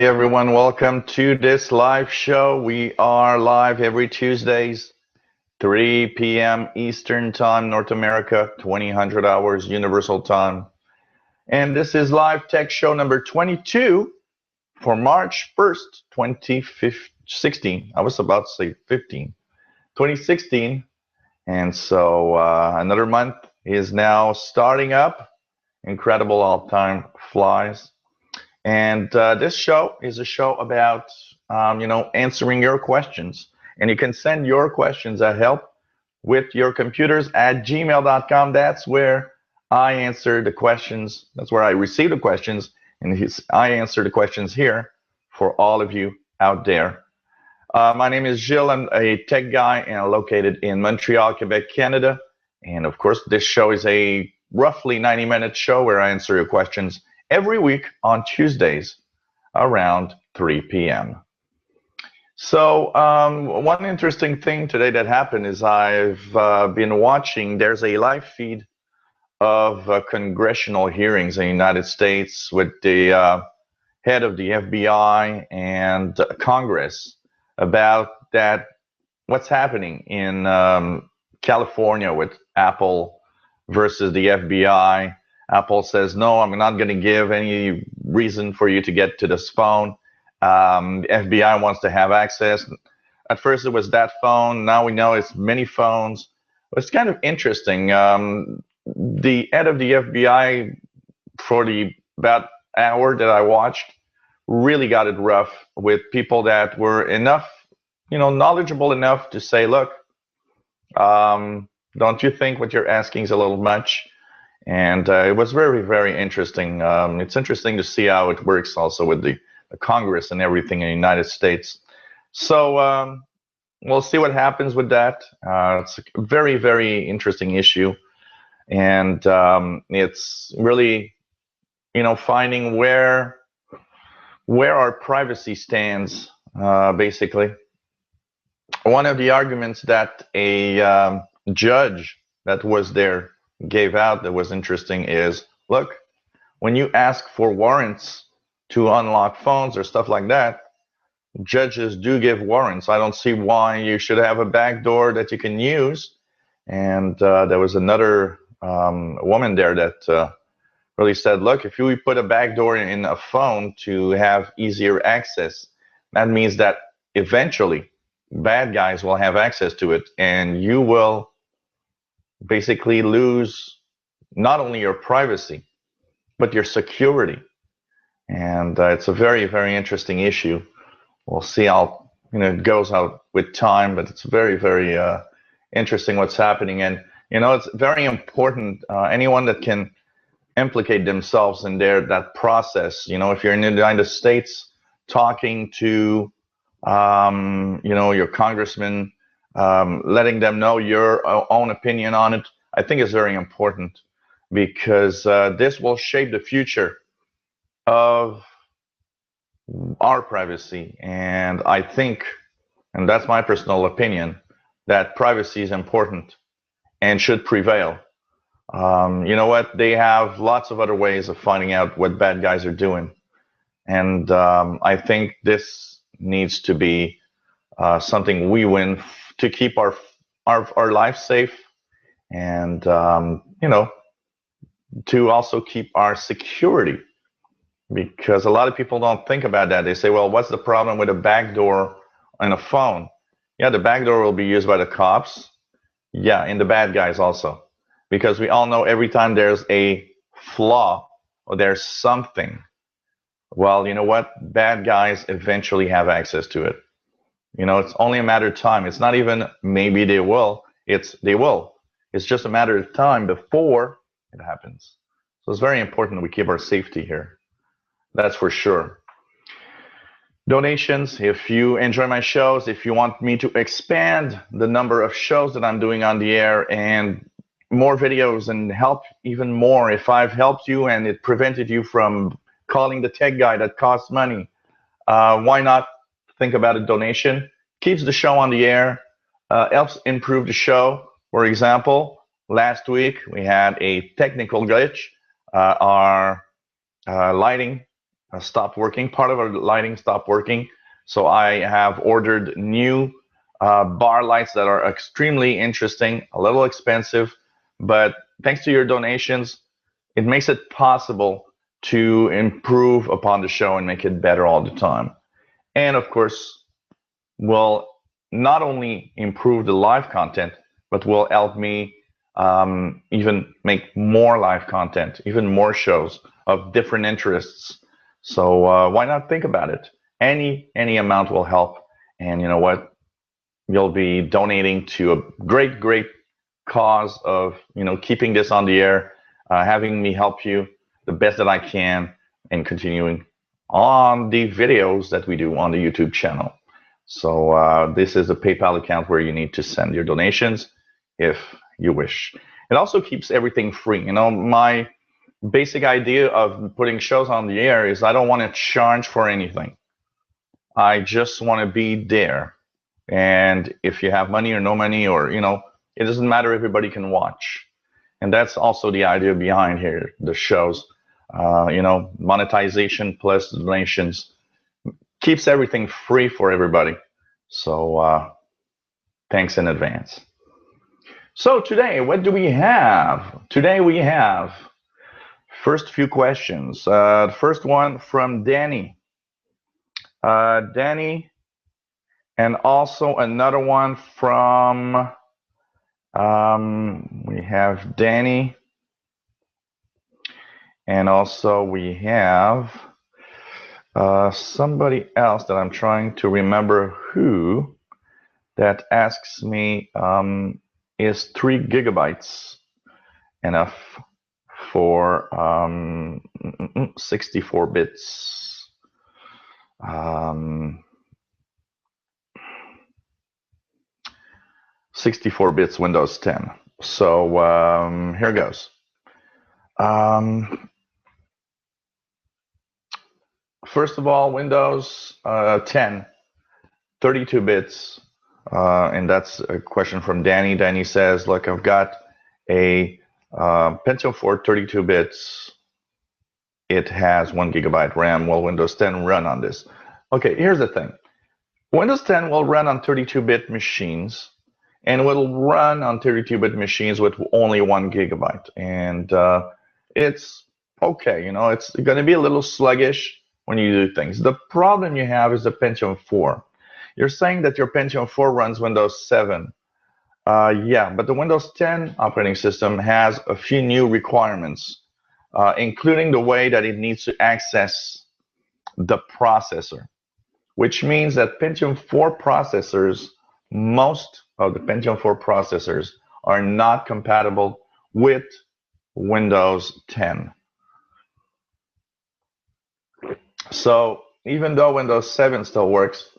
Hey everyone, welcome to this live show. We are live every Tuesdays, 3 p.m. Eastern Time, North America, 2000 hours Universal Time. And this is live tech show number 22 for March 1st, 2016. I was about to say 15, 2016. And so another month is now starting up. Incredible, all time flies. And this show is a show about, answering your questions. And you can send your questions at helpwithyourcomputers@gmail.com. That's where I answer the questions. That's where I receive the questions. And I answer the questions here for all of you out there. My name is Gilles. I'm a tech guy and I'm located in Montreal, Quebec, Canada. And of course, this show is a roughly 90-minute show where I answer your questions every week on Tuesdays around 3 p.m. So one interesting thing today that happened is I've been watching, there's a live feed of congressional hearings in the United States with the head of the FBI and Congress about that, what's happening in California with Apple versus the FBI. Apple says, no, I'm not going to give any reason for you to get to this phone. The FBI wants to have access. At first it was that phone. Now we know it's many phones. It's kind of interesting. The head of the FBI, for the about hour that I watched, really got it rough with people that were enough, knowledgeable enough to say, look, don't you think what you're asking is a little much? And it was very, very interesting. It's interesting to see how it works also with the Congress and everything in the United States. So we'll see what happens with that. It's a very, very interesting issue. And it's really, finding where our privacy stands, basically. One of the arguments that a judge that was there gave out that was interesting is, look, when you ask for warrants to unlock phones or stuff like that, judges do give warrants. I don't see why you should have a backdoor that you can use. And there was another woman there that really said, look, if you put a backdoor in a phone to have easier access, that means that eventually bad guys will have access to it, and you will basically lose not only your privacy, but your security. And it's a very, very interesting issue. We'll see how it goes out with time, but it's very, very interesting what's happening. And it's very important. Anyone that can implicate themselves in that process. If you're in the United States talking to your congressman, letting them know your own opinion on it, I think is very important, because this will shape the future of our privacy. And I think, and that's my personal opinion, that privacy is important and should prevail. You know what? They have lots of other ways of finding out what bad guys are doing. And I think this needs to be something we win to keep our life safe, and to also keep our security, because a lot of people don't think about that. They say, well, what's the problem with a backdoor on a phone? Yeah, the backdoor will be used by the cops. Yeah, and the bad guys also, because we all know every time there's a flaw or there's something, well, you know what? Bad guys eventually have access to it. It's only a matter of time. It's not even maybe they will. They will. It's just a matter of time before it happens. So it's very important that we keep our safety here. That's for sure. Donations, if you enjoy my shows, if you want me to expand the number of shows that I'm doing on the air and more videos and help even more, if I've helped you and it prevented you from calling the tech guy that costs money, why not think about a donation? Keeps the show on the air, helps improve the show. For example, last week we had a technical glitch. Our lighting stopped working. Part of our lighting stopped working. So I have ordered new bar lights that are extremely interesting, a little expensive, but thanks to your donations, it makes it possible to improve upon the show and make it better all the time. And of course, will not only improve the live content, but will help me even make more live content, even more shows of different interests. So why not think about it? Any amount will help. And you know what? You'll be donating to a great cause of keeping this on the air, having me help you the best that I can, and continuing on the videos that we do on the YouTube channel. So this is a PayPal account where you need to send your donations if you wish. It also keeps everything free. My basic idea of putting shows on the air is I don't want to charge for anything. I just want to be there. And if you have money or no money, or it doesn't matter, everybody can watch. And that's also the idea behind here, the shows. Monetization plus donations keeps everything free for everybody. So thanks in advance. So today, what do we have? Today we have first few questions. The first one from Danny. Danny, and also another one from, we have Danny, and also we have somebody else that I'm trying to remember who, that asks me, is 3 gigabytes enough for 64 bits? 64 bits Windows 10. So here goes. First of all, Windows 10, 32 bits. And that's a question from Danny. Danny says, look, I've got a Pentium 4 32 bits. It has 1 gigabyte RAM. Will Windows 10 run on this? Okay, here's the thing. Windows 10 will run on 32-bit machines, and will run on 32-bit machines with only 1 gigabyte. And it's okay. It's going to be a little sluggish when you do things. The problem you have is the Pentium 4. You're saying that your Pentium 4 runs Windows 7. Yeah, but the Windows 10 operating system has a few new requirements, including the way that it needs to access the processor, which means that Pentium 4 processors, most of the Pentium 4 processors, are not compatible with Windows 10. So even though Windows 7 still works,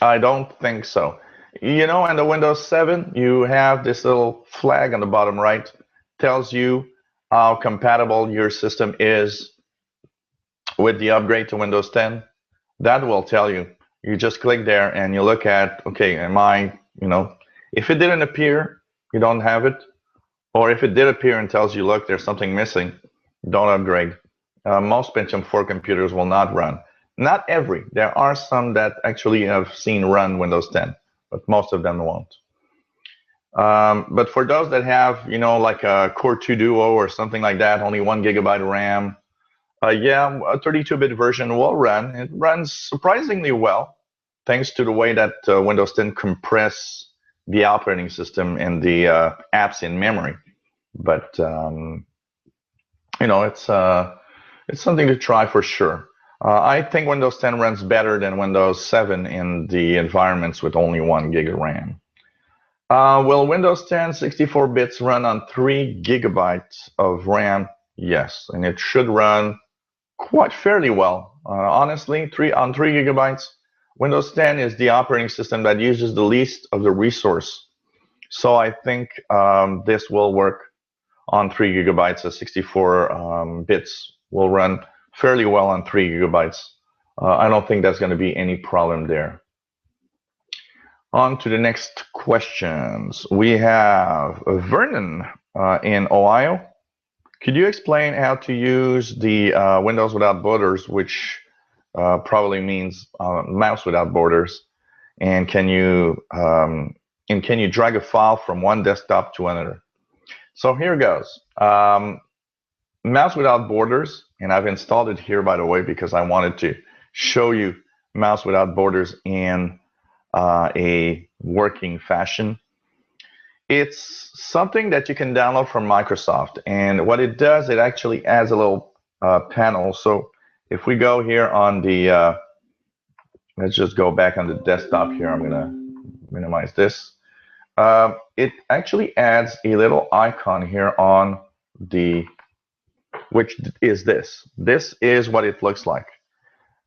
I don't think so. In the Windows 7, you have this little flag on the bottom right, tells you how compatible your system is with the upgrade to Windows 10. That will tell you. You just click there and you look at, okay, am I, if it didn't appear, you don't have it. Or if it did appear and tells you, look, there's something missing, don't upgrade. Most Pentium 4 computers will not run. Not every. There are some that actually have seen run Windows 10, but most of them won't. But for those that have, like a Core 2 Duo or something like that, only 1 gigabyte RAM, yeah, a 32-bit version will run. It runs surprisingly well, thanks to the way that Windows 10 compress the operating system and the apps in memory. But it's something to try for sure. I think Windows 10 runs better than Windows 7 in the environments with only 1 gig of RAM. Will Windows 10 64 bits run on 3 gigabytes of RAM? Yes, and it should run quite fairly well. Honestly, 3 gigabytes. Windows 10 is the operating system that uses the least of the resource. So I think this will work on 3 gigabytes. 64 bits will run fairly well on 3 gigabytes. I don't think that's going to be any problem there. On to the next questions. We have Vernon in Ohio. Could you explain how to use the Windows without booters, which probably means mouse without borders. And can you drag a file from one desktop to another? So here goes. Mouse without borders, and I've installed it here, by the way, because I wanted to show you mouse without borders in a working fashion. It's something that you can download from Microsoft, and what it does, it actually adds a little panel. So if we go here on the, let's just go back on the desktop here. I'm gonna minimize this. It actually adds a little icon here on the, which is this. This is what it looks like.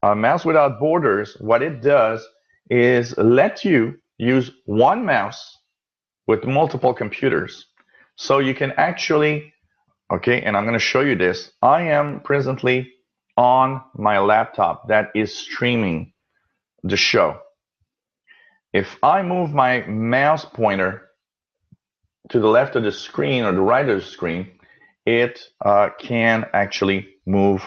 Mouse without borders, what it does is let you use one mouse with multiple computers. So you can actually, okay, and I'm going to show you this. I am presently on my laptop that is streaming the show. If I move my mouse pointer to the left of the screen or the right of the screen, it can actually move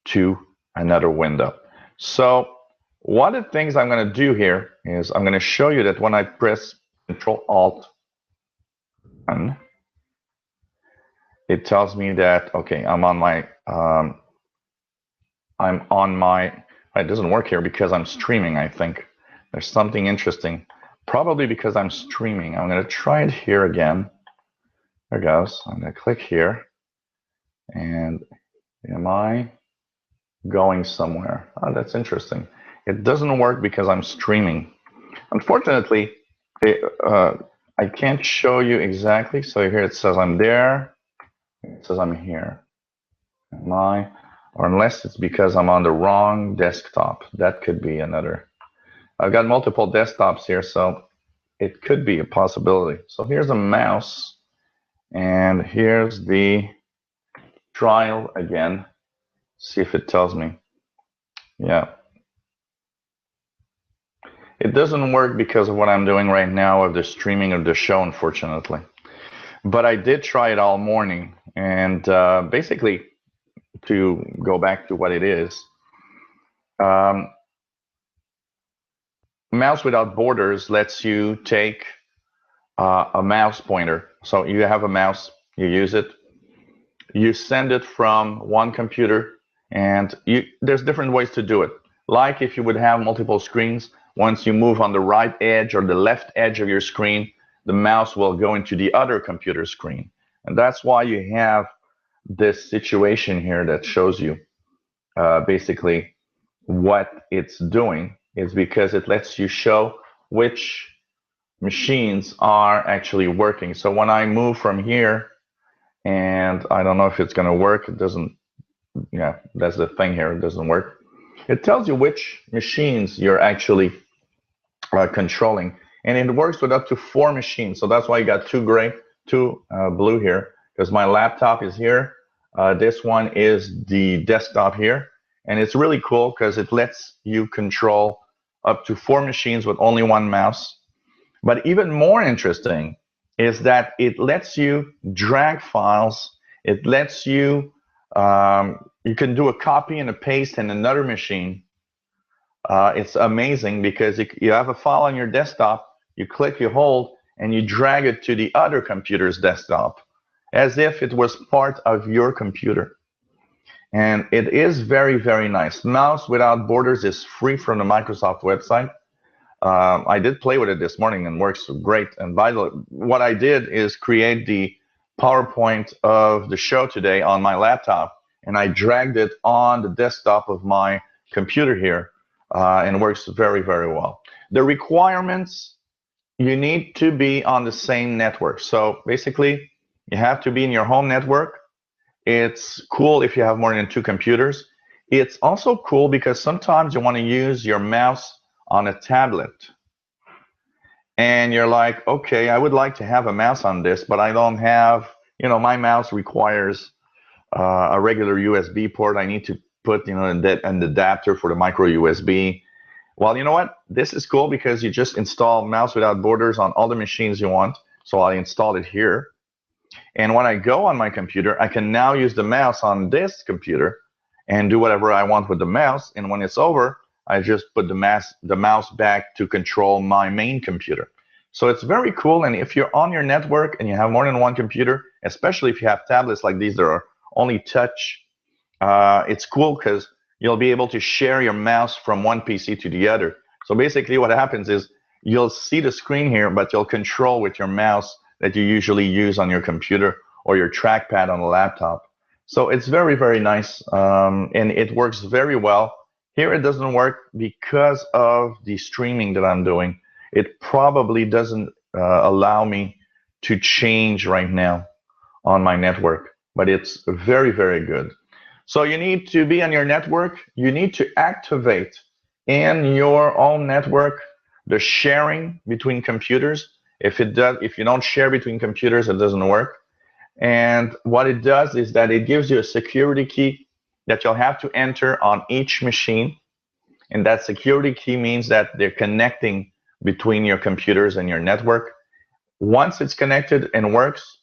to another window. So one of the things I'm going to do here is I'm going to show you that when I press Control-Alt, it tells me that, okay, I'm on my, it doesn't work here because I'm streaming, I think. There's something interesting. Probably because I'm streaming. I'm going to try it here again. There it goes. I'm going to click here. And am I going somewhere? Oh, that's interesting. It doesn't work because I'm streaming. Unfortunately, I can't show you exactly. So here it says I'm there. It says I'm here. Am I? Or unless it's because I'm on the wrong desktop. That could be another. I've got multiple desktops here, so it could be a possibility. So here's a mouse, and here's the trial again. See if it tells me. Yeah. It doesn't work because of what I'm doing right now of the streaming of the show, unfortunately. But I did try it all morning, and basically, to go back to what it is, mouse without borders lets you take a mouse pointer. So you have a mouse, you use it, you send it from one computer, and there's different ways to do it. Like if you would have multiple screens, once you move on the right edge or the left edge of your screen, the mouse will go into the other computer screen. And that's why you have this situation here that shows you basically what it's doing, is because it lets you show which machines are actually working. So when I move from here, and I don't know if it's going to work, it doesn't, yeah, that's the thing here, it doesn't work. It tells you which machines you're actually controlling, and it works with up to 4 machines. So that's why you got 2 gray, 2 blue here, because my laptop is here. This one is the desktop here, and it's really cool because it lets you control up to 4 machines with only one mouse. But even more interesting is that it lets you drag files. It lets you, you can do a copy and a paste in another machine. It's amazing because you have a file on your desktop, you click, you hold, and you drag it to the other computer's desktop as if it was part of your computer. And it is very, very nice. Mouse without borders is free from the Microsoft website. I did play with it this morning and works great. And by the way, what I did is create the PowerPoint of the show today on my laptop, and I dragged it on the desktop of my computer here, and it works very, very well. The requirements, you need to be on the same network. So basically, you have to be in your home network. It's cool if you have more than 2 computers. It's also cool because sometimes you want to use your mouse on a tablet. And you're like, okay, I would like to have a mouse on this, but I don't have, you know, my mouse requires a regular USB port. I need to put, you know, an adapter for the micro USB. Well, you know what? This is cool because you just install mouse without borders on all the machines you want. So I installed it here. And when I go on my computer, I can now use the mouse on this computer and do whatever I want with the mouse. And when it's over, I just put the mouse back to control my main computer. So it's very cool. And if you're on your network and you have more than one computer, especially if you have tablets like these that are only touch, it's cool because you'll be able to share your mouse from one PC to the other. So basically what happens is you'll see the screen here, but you'll control with your mouse that you usually use on your computer or your trackpad on a laptop. So it's very, very nice, and it works very well. Here it doesn't work because of the streaming that I'm doing. It probably doesn't allow me to change right now on my network, but it's very, very good. So you need to be on your network. You need to activate in your own network the sharing between computers. If you don't share between computers, it doesn't work. And what it does is that it gives you a security key that you'll have to enter on each machine. And that security key means that they're connecting between your computers and your network. Once it's connected and works,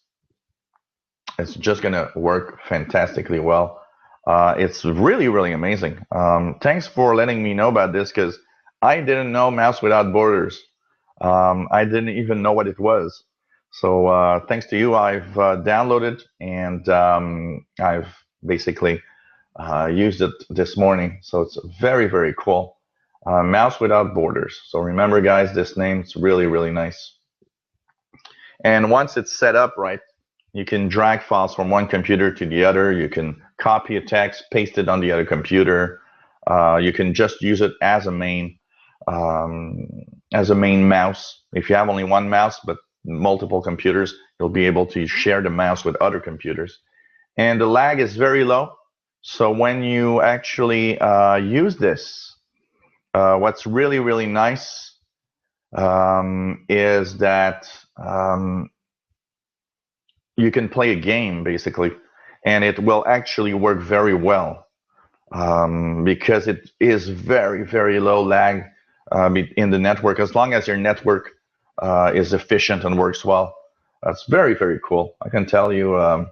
it's just going to work fantastically well. It's really, really amazing. Thanks for letting me know about this because I didn't know Mouse Without Borders. I didn't even know what it was. So thanks to you, I've downloaded and I've basically used it this morning. So it's very, very cool. Mouse Without Borders. So remember, guys, this name's really, really nice. And once it's set up right, you can drag files from one computer to the other. You can copy a text, paste it on the other computer. You can just use it as a main mouse. If you have only one mouse but multiple computers, you'll be able to share the mouse with other computers. And the lag is very low. So when you actually use this, what's really, really nice is that you can play a game basically, and it will actually work very well because it is very, very low lag in the network. As long as your network is efficient and works well, that's very, very cool. I can tell you.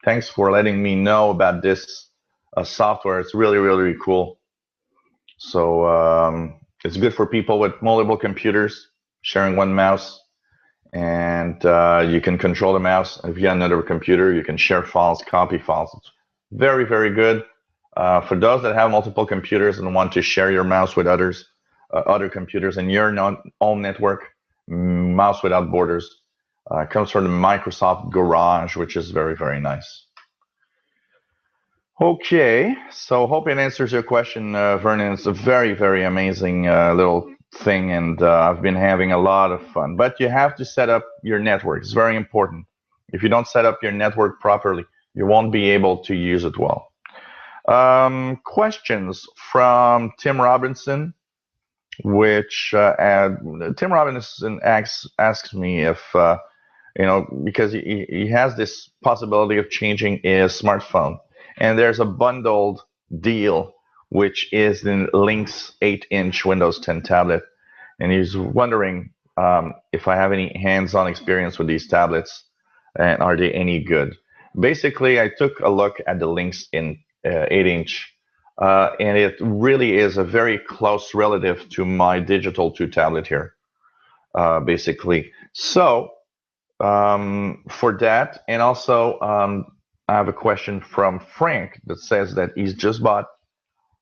Thanks for letting me know about this software. It's really, really cool. So it's good for people with multiple computers sharing one mouse. And you can control the mouse. If you have another computer, you can share files, copy files. It's very, very good. For those that have multiple computers and want to share your mouse with other computers in your own network, Mouse Without Borders comes from the Microsoft Garage, which is very, very nice. Okay, so hope it answers your question, Vernon. It's a very, very amazing little thing, and I've been having a lot of fun. But you have to set up your network. It's very important. If you don't set up your network properly, you won't be able to use it well. Questions from Tim Robinson, which Tim Robinson asks me if, because he has this possibility of changing his smartphone. And there's a bundled deal, which is the Lynx 8-inch Windows 10 tablet. And he's wondering if I have any hands-on experience with these tablets, and are they any good? Basically, I took a look at the Lynx 8-inch, and it really is a very close relative to my Digital 2 tablet here, basically. So for that, and also I have a question from Frank that says that he's just bought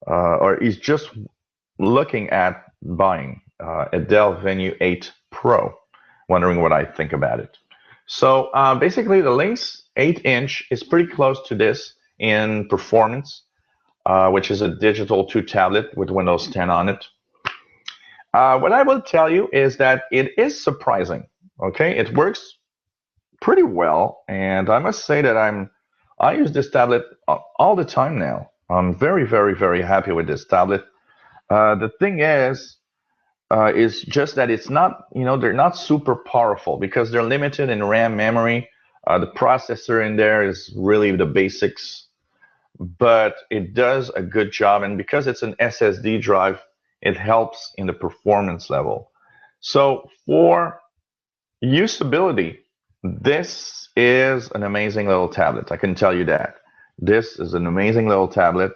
or he's just looking at buying a Dell Venue 8 Pro, wondering what I think about it. So basically the Lynx 8-inch is pretty close to this in performance, which is a Digital 2 tablet with Windows 10 on it. What I will tell you is that it is surprising. Okay, it works pretty well, and I must say that I use this tablet all the time now. I'm very, very, very happy with this tablet. The thing is just that it's not, they're not super powerful because they're limited in RAM memory. The processor in there is really the basics, but it does a good job. And because it's an SSD drive, it helps in the performance level. So for usability, this is an amazing little tablet. I can tell you that. This is an amazing little tablet.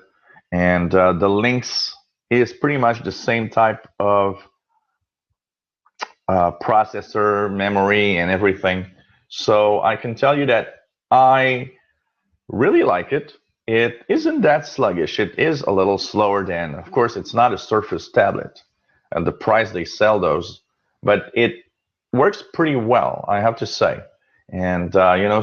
And the Lynx is pretty much the same type of processor, memory, and everything. So I can tell you that I really like it. It isn't that sluggish. It is a little slower than, of course, it's not a Surface tablet at the price they sell those, but it works pretty well, I have to say. And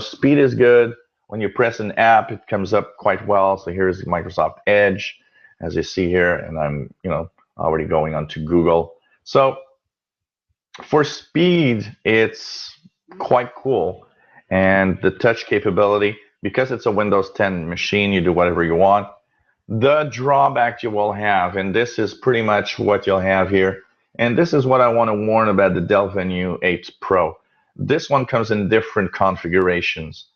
speed is good. When you press an app, it comes up quite well. So here's Microsoft Edge, as you see here, and I'm already going on to Google. So for speed, it's quite cool. And the touch capability, because it's a Windows 10 machine, you do whatever you want. The drawback you will have, and this is pretty much what you'll have here, and this is what I want to warn about the Dell Venue 8 Pro. This one comes in different configurations.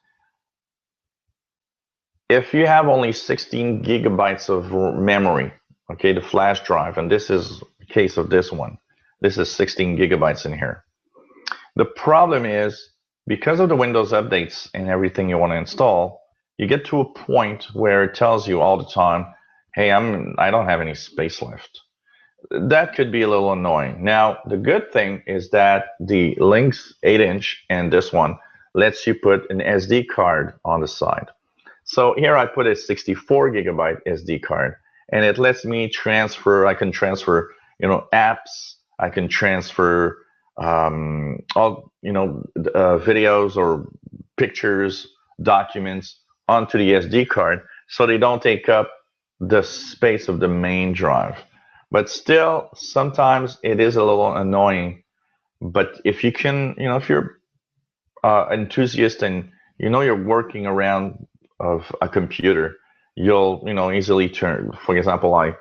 If you have only 16 gigabytes of memory, okay, the flash drive, and this is the case of this one. This is 16 gigabytes in here. The problem is, because of the Windows updates and everything you want to install, you get to a point where it tells you all the time, hey, I don't have any space left. That could be a little annoying. Now, the good thing is that the Lynx 8-inch and this one lets you put an SD card on the side. So here I put a 64 gigabyte SD card, and it lets me transfer. I can transfer, apps. I can transfer all, videos or pictures, documents onto the SD card, so they don't take up the space of the main drive. But still, sometimes it is a little annoying. But if you can, if you're enthusiast and you're working around of a computer, you'll easily turn. For example, I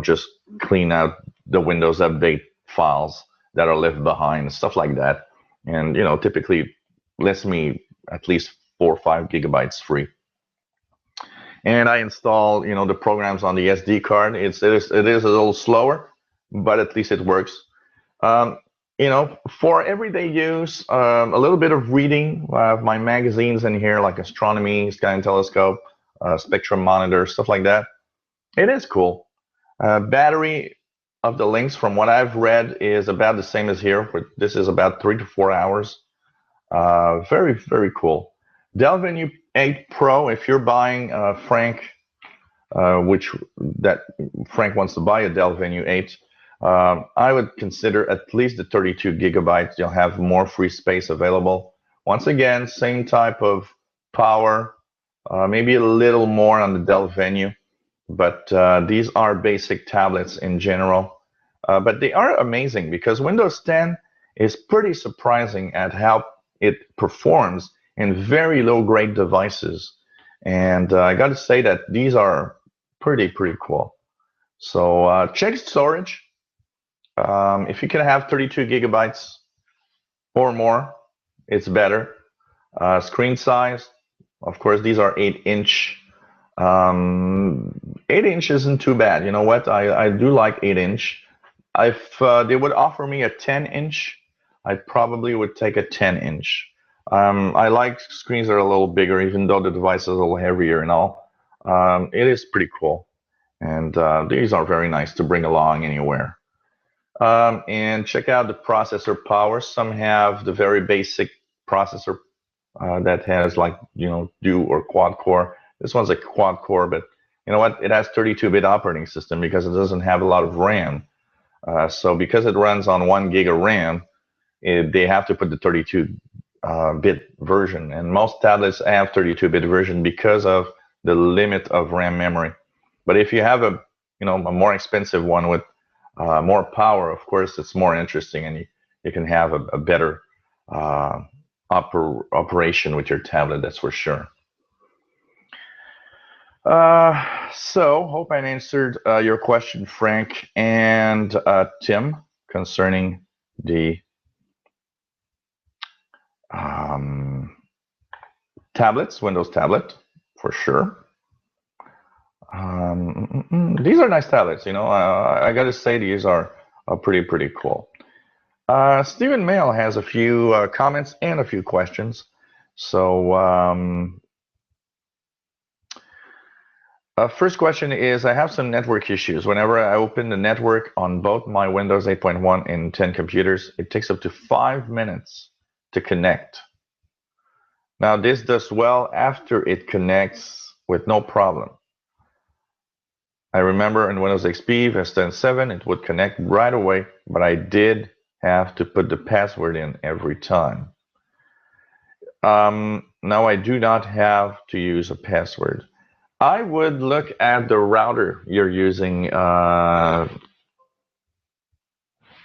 just clean out the Windows update files that are left behind, stuff like that, and typically lets me at least 4 or 5 gigabytes free. And I install the programs on the SD card. It is a little slower, but at least it works. For everyday use, a little bit of reading. I have my magazines in here, like astronomy, sky and telescope, spectrum monitor, stuff like that. It is cool. Battery of the Lynx, from what I've read, is about the same as here. This is about 3 to 4 hours. Very, very cool. Dell Venue 8 Pro, if you're buying Frank, that Frank wants to buy a Dell Venue 8, I would consider at least the 32 gigabytes. You'll have more free space available. Once again, same type of power, maybe a little more on the Dell Venue, but these are basic tablets in general. But they are amazing because Windows 10 is pretty surprising at how it performs in very low-grade devices. And I got to say that these are pretty cool. So check storage. If you can have 32 gigabytes or more, it's better. Screen size, of course, these are 8-inch. 8-inch isn't too bad. You know what? I do like 8-inch. If they would offer me a 10-inch, I probably would take a 10-inch. I like screens that are a little bigger, even though the device is a little heavier and all. It is pretty cool. And these are very nice to bring along anywhere. And check out the processor power. Some have the very basic processor that has like, dual or quad core. This one's a quad core, but you know what? It has 32-bit operating system because it doesn't have a lot of RAM. So because it runs on 1 gig of RAM, they have to put the 32-bit version. And most tablets have 32-bit version because of the limit of RAM memory. But if you have a more expensive one with more power, of course, it's more interesting, and you can have a better operation with your tablet, that's for sure. So, hope I answered your question, Frank and Tim, concerning the tablets, Windows tablet, for sure. These are nice tablets, I got to say these are pretty cool. Stephen Mail has a few comments and a few questions. So First question is, I have some network issues. Whenever I open the network on both my Windows 8.1 and 10 computers, it takes up to 5 minutes to connect. Now, this does well after it connects with no problem. I remember in Windows XP, Vista and 7, it would connect right away, but I did have to put the password in every time. Now I do not have to use a password. I would look at the router you're using. I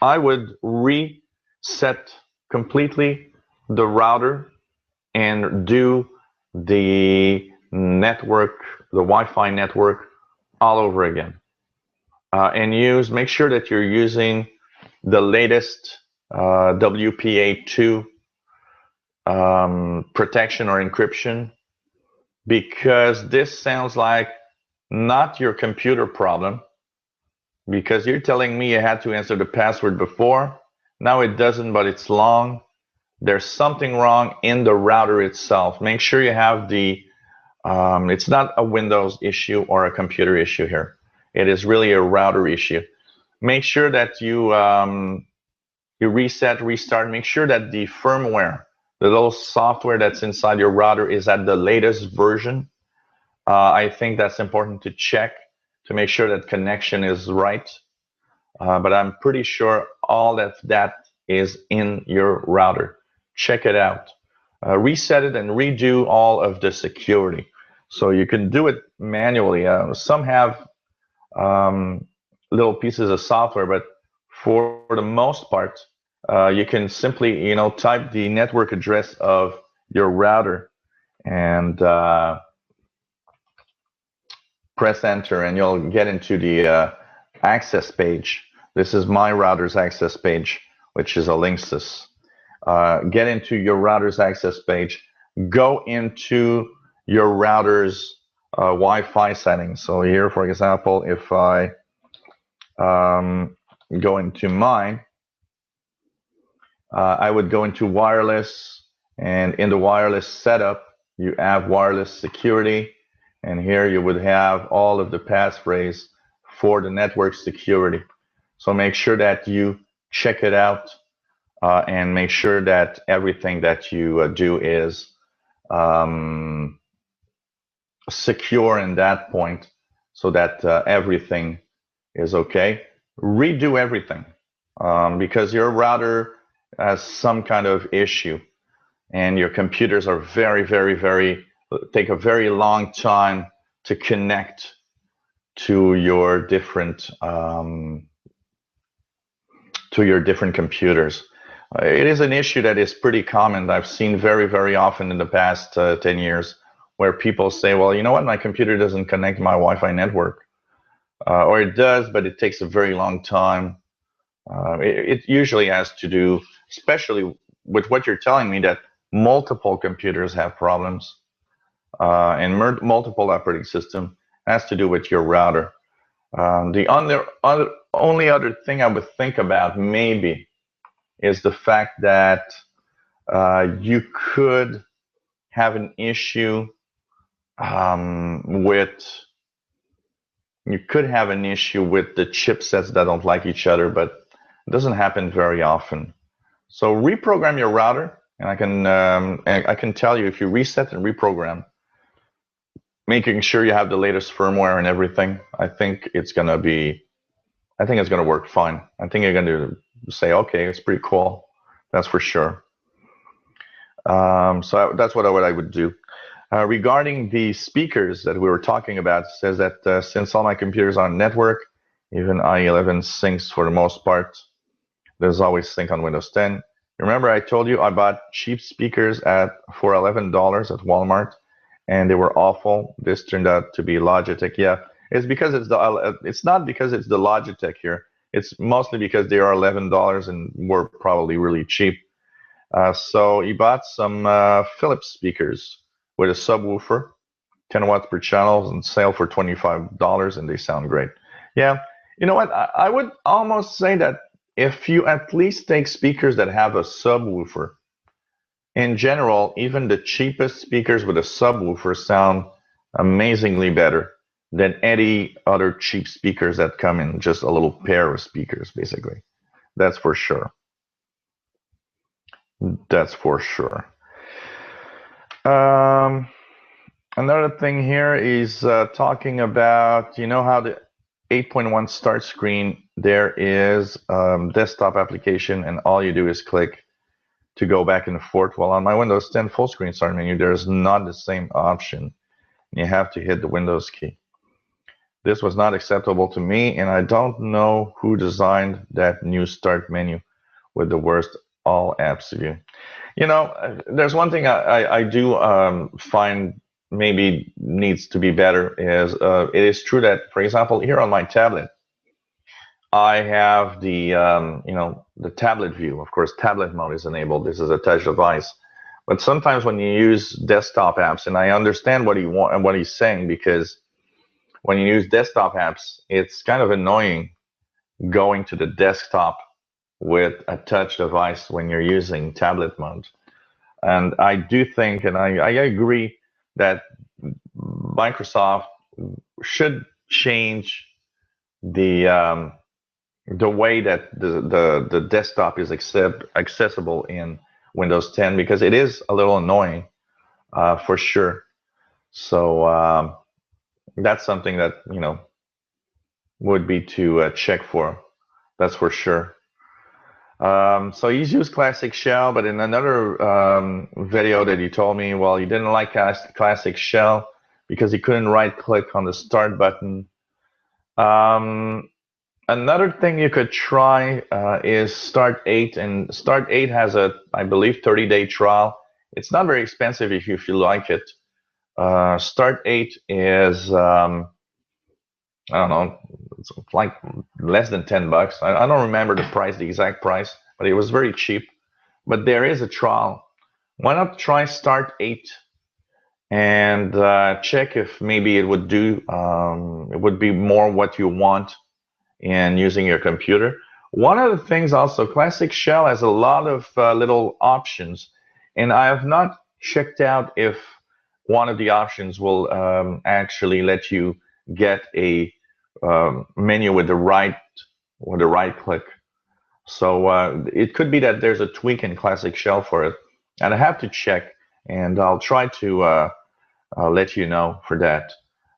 would reset completely the router and do the network, the Wi-Fi network, all over again. And make sure that you're using the latest WPA2 protection or encryption, because this sounds like not your computer problem, because you're telling me you had to enter the password before. Now it doesn't, but it's long. There's something wrong in the router itself. Make sure you have it's not a Windows issue or a computer issue here. It is really a router issue. Make sure that you reset, restart. Make sure that the firmware, the little software that's inside your router, is at the latest version. I think that's important to check to make sure that connection is right. But I'm pretty sure all of that is in your router. Check it out. Reset it and redo all of the security. So you can do it manually. Some have little pieces of software, but for the most part, you can simply, type the network address of your router and press enter, and you'll get into the access page. This is my router's access page, which is a Linksys. Get into your router's access page. Go into your router's Wi-Fi settings. So here, for example, if I go into mine, I would go into wireless, and in the wireless setup, you have wireless security, and here you would have all of the passphrase for the network security. So make sure that you check it out and make sure that everything that you do is secure in that point, so that everything is okay. Redo everything because your router has some kind of issue, and your computers are take a very long time to connect to your different computers. It is an issue that is pretty common. I've seen very often in the past 10 years, where people say, well, you know what, my computer doesn't connect to my Wi-Fi network. Or it does, but it takes a very long time. It usually has to do, especially with what you're telling me, that multiple computers have problems and multiple operating system, has to do with your router. The only other thing I would think about maybe is the fact that you could have an issue with the chipsets that don't like each other, but it doesn't happen very often. So reprogram your router, and I can tell you, if you reset and reprogram, making sure you have the latest firmware and everything, I think it's gonna work fine. I think you're gonna say, okay, it's pretty cool. That's for sure. So that's what I would do. Regarding the speakers that we were talking about, it says that since all my computers are on network, even i11 syncs for the most part. There's always sync on Windows 10. Remember, I told you I bought cheap speakers for $11 at Walmart, and they were awful. This turned out to be Logitech. Yeah, it's because it's not because it's the Logitech here. It's mostly because they are $11 and were probably really cheap. So he bought some Philips speakers with a subwoofer, 10 watts per channel, and sale for $25, and they sound great. Yeah, you know what? I would almost say that if you at least take speakers that have a subwoofer, in general, even the cheapest speakers with a subwoofer sound amazingly better than any other cheap speakers that come in just a little pair of speakers, basically. That's for sure. That's for sure. Um, Another thing here is talking about, you know how the 8.1 start screen, there is desktop application and all you do is click to go back and forth. Well, on my Windows 10 full screen start menu, there's not the same option. You have to hit the Windows key. This was not acceptable to me, and I don't know who designed that new start menu with the worst all apps view. You know, there's one thing I do find maybe needs to be better is it is true that, for example, here on my tablet, I have the you know, the tablet view. Of course, tablet mode is enabled. This is a touch device. But sometimes when you use desktop apps, and I understand what he want and what he's saying, because when you use desktop apps, it's kind of annoying going to the desktop with a touch device when you're using tablet mode. And I do think, and I agree that Microsoft should change the way that the desktop is accessible in Windows 10, because it is a little annoying for sure. So that's something that, you know, would be to check for. That's for sure. So he's used Classic Shell, but in another video that he told me, well, he didn't like Classic Shell because he couldn't right-click on the Start button. Another thing you could try is Start 8, and Start 8 has a, I believe, 30-day trial. It's not very expensive if you like it. Start 8 is, I don't know, it's like less than $10. I don't remember the price, the exact price, but it was very cheap. But there is a trial. Why not try Start 8 and check if maybe it would do, it would be more what you want in using your computer. One of the things also, Classic Shell has a lot of little options, and I have not checked out if one of the options will actually let you get a menu with the right click. So it could be that there's a tweak in Classic Shell for it, and I have to check, and I'll try to let you know for that.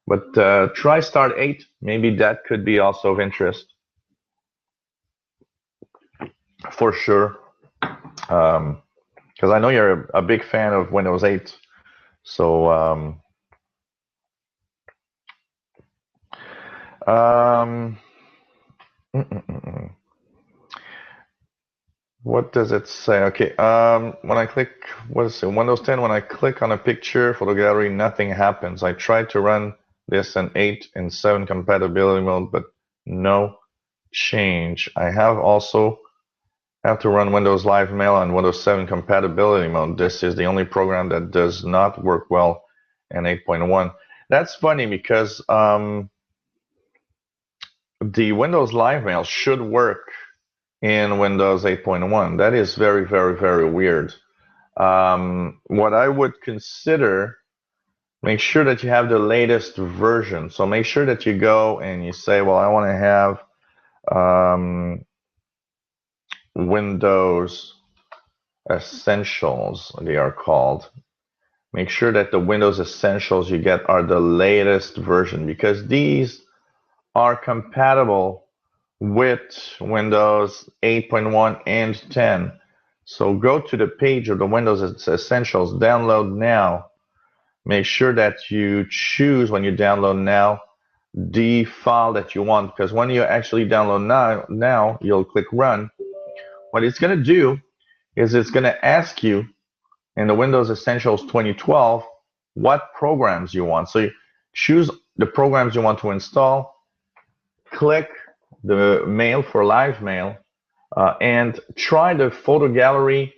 But try Start 8. Maybe that could be also of interest for sure. Because I know you're a big fan of Windows 8. So um, what does it say? Okay, when I click, what is it? Windows 10, when I click on a picture, photo gallery, nothing happens. I tried to run this in 8 and 7 compatibility mode, but no change. I have to run Windows Live Mail on Windows 7 compatibility mode. This is the only program that does not work well in 8.1. That's funny because the Windows Live Mail should work in Windows 8.1. That is very, very, very weird. What I would consider, make sure that you have the latest version. So make sure that you go and you say, well, I want to have Windows Essentials, they are called. Make sure that the Windows Essentials you get are the latest version, because these are compatible with Windows 8.1 and 10. So go to the page of the Windows Essentials, download now. Make sure that you choose, when you download now, the file that you want, because when you actually download now you'll click run. What it's going to do is it's going to ask you in the Windows Essentials 2012 what programs you want. So you choose the programs you want to install, click the mail for live mail, and try the photo gallery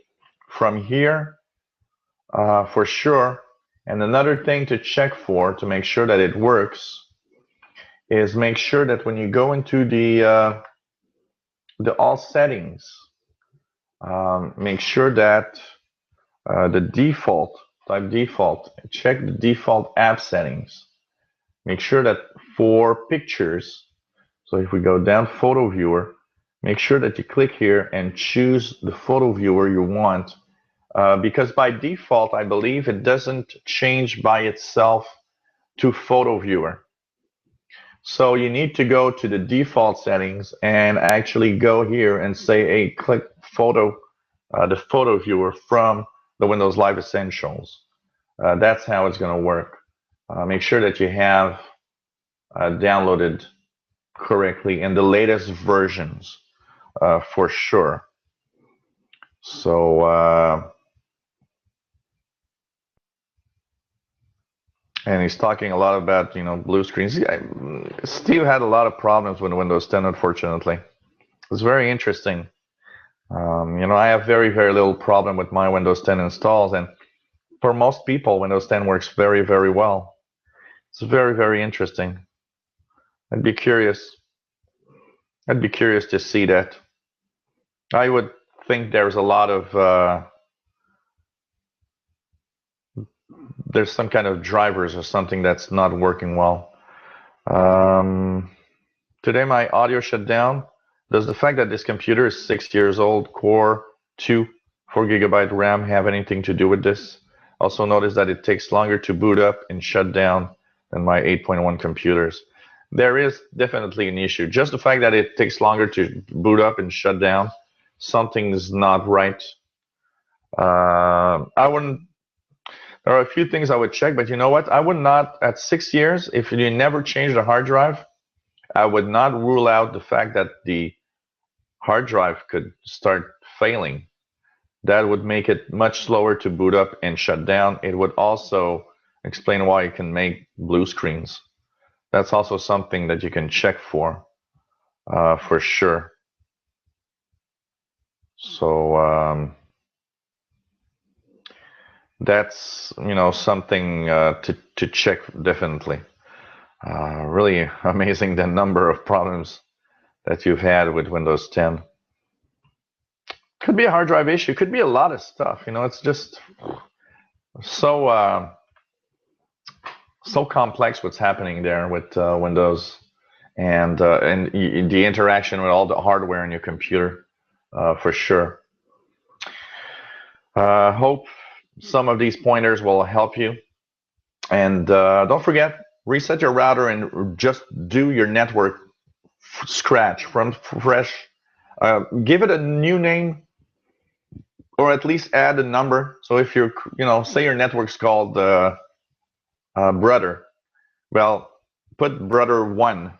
from here for sure. And another thing to check for to make sure that it works is make sure that when you go into the all settings, make sure that the default, type default, check the default app settings. make sure that for pictures, so if we go down photo viewer, make sure that you click here and choose the photo viewer you want, because by default, I believe it doesn't change by itself to photo viewer. So you need to go to the default settings and actually go here and say, hey, click photo, the photo viewer from the Windows Live Essentials. That's how it's going to work. Make sure that you have downloaded correctly in the latest versions, for sure. So, and he's talking a lot about, blue screens. Steve had a lot of problems with Windows 10, unfortunately. It's very interesting. I have very, very little problem with my Windows 10 installs, and for most people, Windows 10 works very, very well. It's very, very interesting. I'd be curious. I'd be curious to see that. I would think there's a lot of there's some kind of drivers or something that's not working well. Today my audio shut down. Does the fact that this computer is 6 years old, Core 2, 4 GB RAM have anything to do with this? Also notice that it takes longer to boot up and shut down than my 8.1 computers. There is definitely an issue. Just the fact that it takes longer to boot up and shut down, something's not right. I wouldn't. There are a few things I would check, but you know what? I would not, at 6 years, if you never change the hard drive, I would not rule out the fact that the hard drive could start failing. That would make it much slower to boot up and shut down. It would also explain why you can make blue screens. That's also something that you can check for sure. So that's something to check definitely. Really amazing the number of problems that you've had with Windows 10. Could be a hard drive issue. Could be a lot of stuff. It's just so so complex what's happening there with Windows and the interaction with all the hardware in your computer, for sure. Hope some of these pointers will help you. And don't forget, reset your router and just do your network scratch from fresh. Give it a new name, or at least add a number. So if you're, say your network's called Brother, well, put Brother 1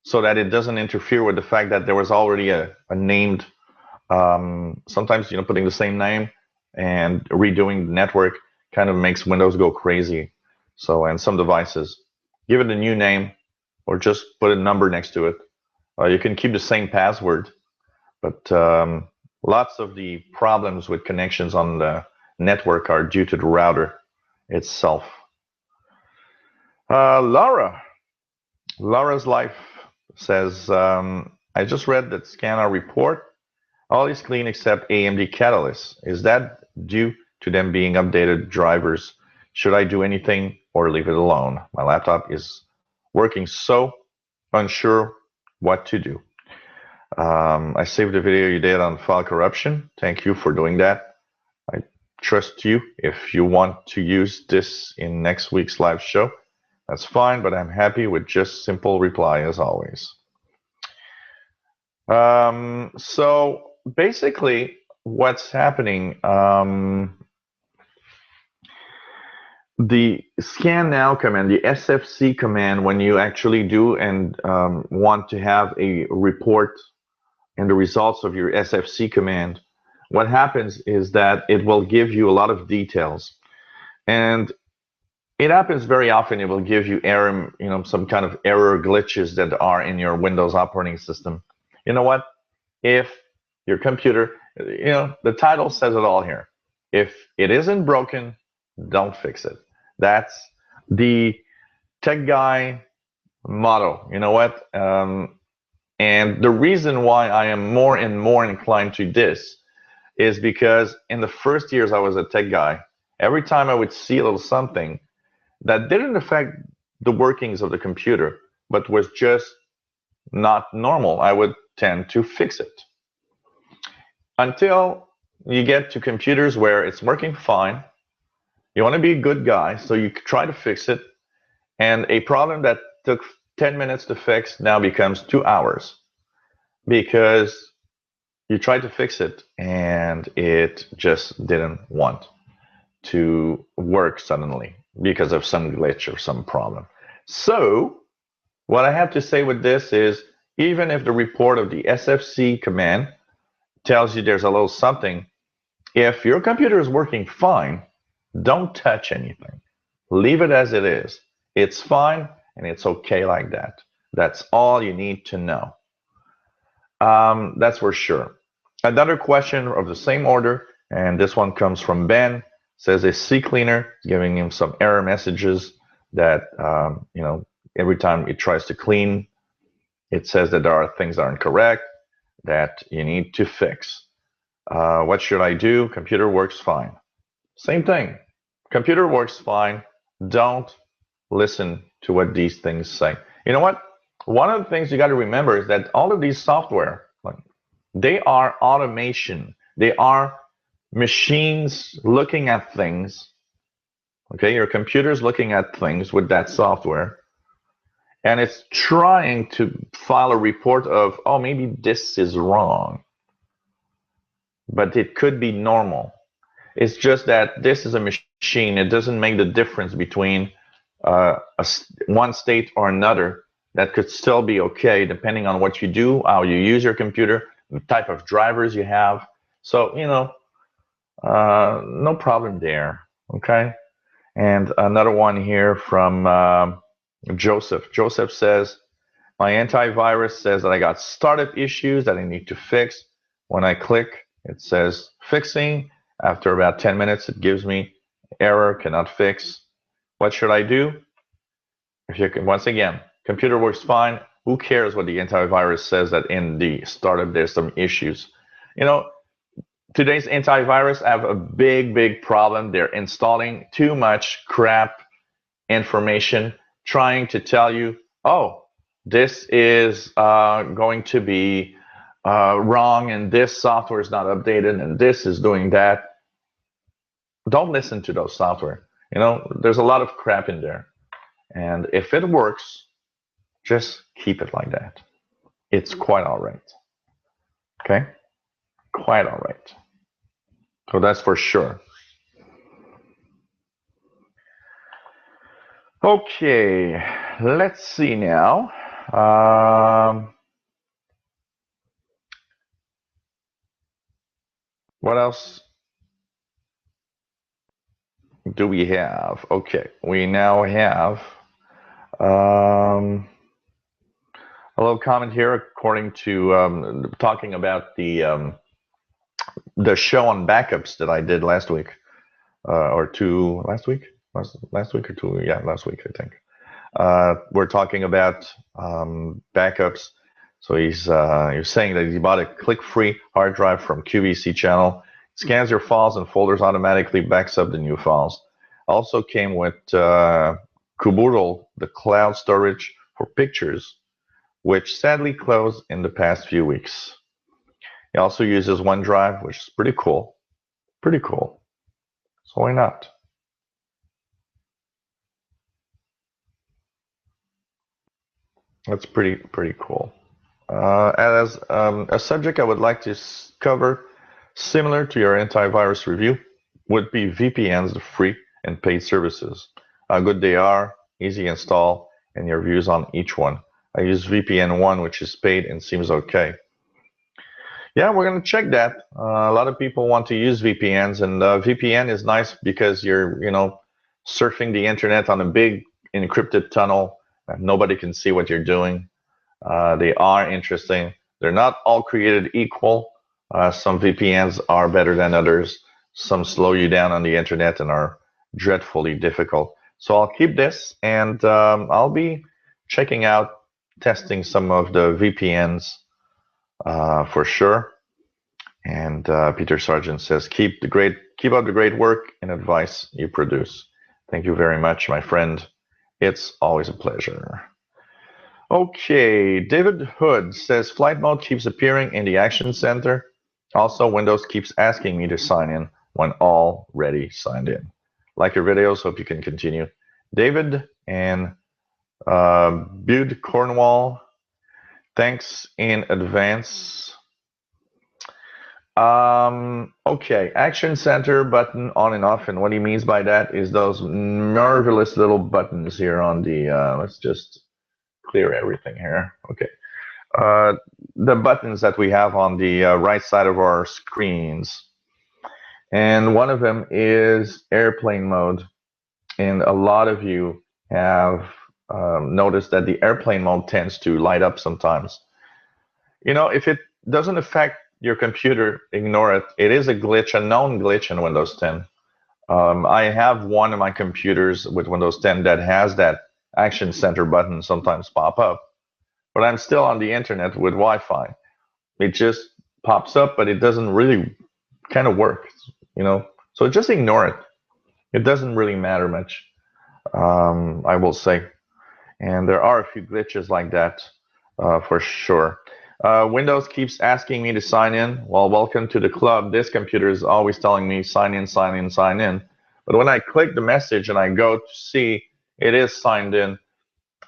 so that it doesn't interfere with the fact that there was already a named. Sometimes, putting the same name and redoing the network kind of makes Windows go crazy. So, and some devices, give it a new name or just put a number next to it. You can keep the same password, but lots of the problems with connections on the network are due to the router itself. Laura's Life says, I just read that scanner report. All is clean except AMD Catalyst. Is that due to them being updated drivers? Should I do anything or leave it alone? My laptop is working, so unsure what to do. I saved the video you did on file corruption. Thank you for doing that. I trust you. If you want to use this in next week's live show, that's fine, but I'm happy with just simple reply as always. So basically what's happening, the scan now command, the SFC command, when you actually do and want to have a report and the results of your SFC command, what happens is that it will give you a lot of details, and it happens very often. It will give you error, some kind of error glitches that are in your Windows operating system. You know what? If your computer, the title says it all here. If it isn't broken, don't fix it. That's the tech guy motto. You know what? And the reason why I am more and more inclined to this is because in the first years I was a tech guy, every time I would see a little something that didn't affect the workings of the computer, but was just not normal, I would tend to fix it. Until you get to computers where it's working fine, you want to be a good guy, so you try to fix it, and a problem that took 10 minutes to fix now becomes 2 hours because you tried to fix it and it just didn't want to work suddenly because of some glitch or some problem. So what I have to say with this is, even if the report of the SFC command tells you there's a little something, if your computer is working fine, don't touch anything. Leave it as it is. It's fine and it's okay like that. That's all you need to know. That's for sure. Another question of the same order, and this one comes from Ben, says a CCleaner is giving him some error messages that, every time it tries to clean, it says that there are things that aren't correct that you need to fix. What should I do? Computer works fine. Same thing. Computer works fine. Don't listen to what these things say. You know what? One of the things you got to remember is that all of these software, they are automation. They are machines looking at things. Okay, your computer's looking at things with that software, and it's trying to file a report of, oh, maybe this is wrong, but it could be normal. It's just that this is a machine. It doesn't make the difference between one state or another. That could still be okay depending on what you do, how you use your computer, the type of drivers you have. So, no problem there. Okay. And another one here from Joseph. Joseph says, my antivirus says that I got startup issues that I need to fix. When I click, it says fixing. After about 10 minutes, it gives me error, cannot fix. What should I do? If you can, once again, computer works fine. Who cares what the antivirus says that in the startup there's some issues? Today's antivirus have a big problem. They're installing too much crap information, trying to tell you, oh, this is going to be wrong, and this software is not updated, and this is doing that. Don't listen to those software. There's a lot of crap in there. And if it works, just keep it like that. It's quite all right. Okay? Quite all right. So that's for sure. Okay, let's see now. What else do we have? Okay, we now have a little comment here, according to talking about the show on backups that I did last week, or two last week. Last week or two? Yeah, last week I think. We're talking about backups. So he's saying that he bought a click-free hard drive from QVC channel. It scans your files and folders automatically, backs up the new files. Also came with Kuburl, the cloud storage for pictures, which sadly closed in the past few weeks. He also uses OneDrive, which is pretty cool. Pretty cool. So why not? That's pretty cool. As a subject I would like to cover, similar to your antivirus review, would be VPNs, the free and paid services. How good they are, easy install, and your views on each one. I use VPN 1, which is paid and seems okay. Yeah, we're going to check that. A lot of people want to use VPNs, and VPN is nice because you're, surfing the internet on a big encrypted tunnel. Nobody can see what you're doing. They are interesting. They're not all created equal. Some VPNs are better than others. Some slow you down on the internet and are dreadfully difficult. So I'll keep this, and I'll be checking out, testing some of the VPNs for sure. And Peter Sargent says, keep up the great work and advice you produce. Thank you very much, my friend. It's always a pleasure. Okay, David Hood says flight mode keeps appearing in the Action Center. Also, Windows keeps asking me to sign in when already signed in. Like your videos, hope you can continue. David and Bud Cornwall, thanks in advance. Okay, Action Center button on and off, and what he means by that is those marvelous little buttons here on the, let's just clear everything here. Okay. The buttons that we have on the right side of our screens. And one of them is airplane mode. And a lot of you have noticed that the airplane mode tends to light up sometimes. You know, if it doesn't affect your computer, ignore it. It is a glitch, a known glitch in Windows 10. I have one of my computers with Windows 10 that has that Action Center button sometimes pop up, but I'm still on the internet with Wi-Fi. It just pops up, but it doesn't really kind of work, you know. So just ignore it. It doesn't really matter much, I will say. And there are a few glitches like that for sure. Windows keeps asking me to sign in. Well, welcome to the club. This computer is always telling me sign in, sign in, sign in. But when I click the message and I go to see it is signed in,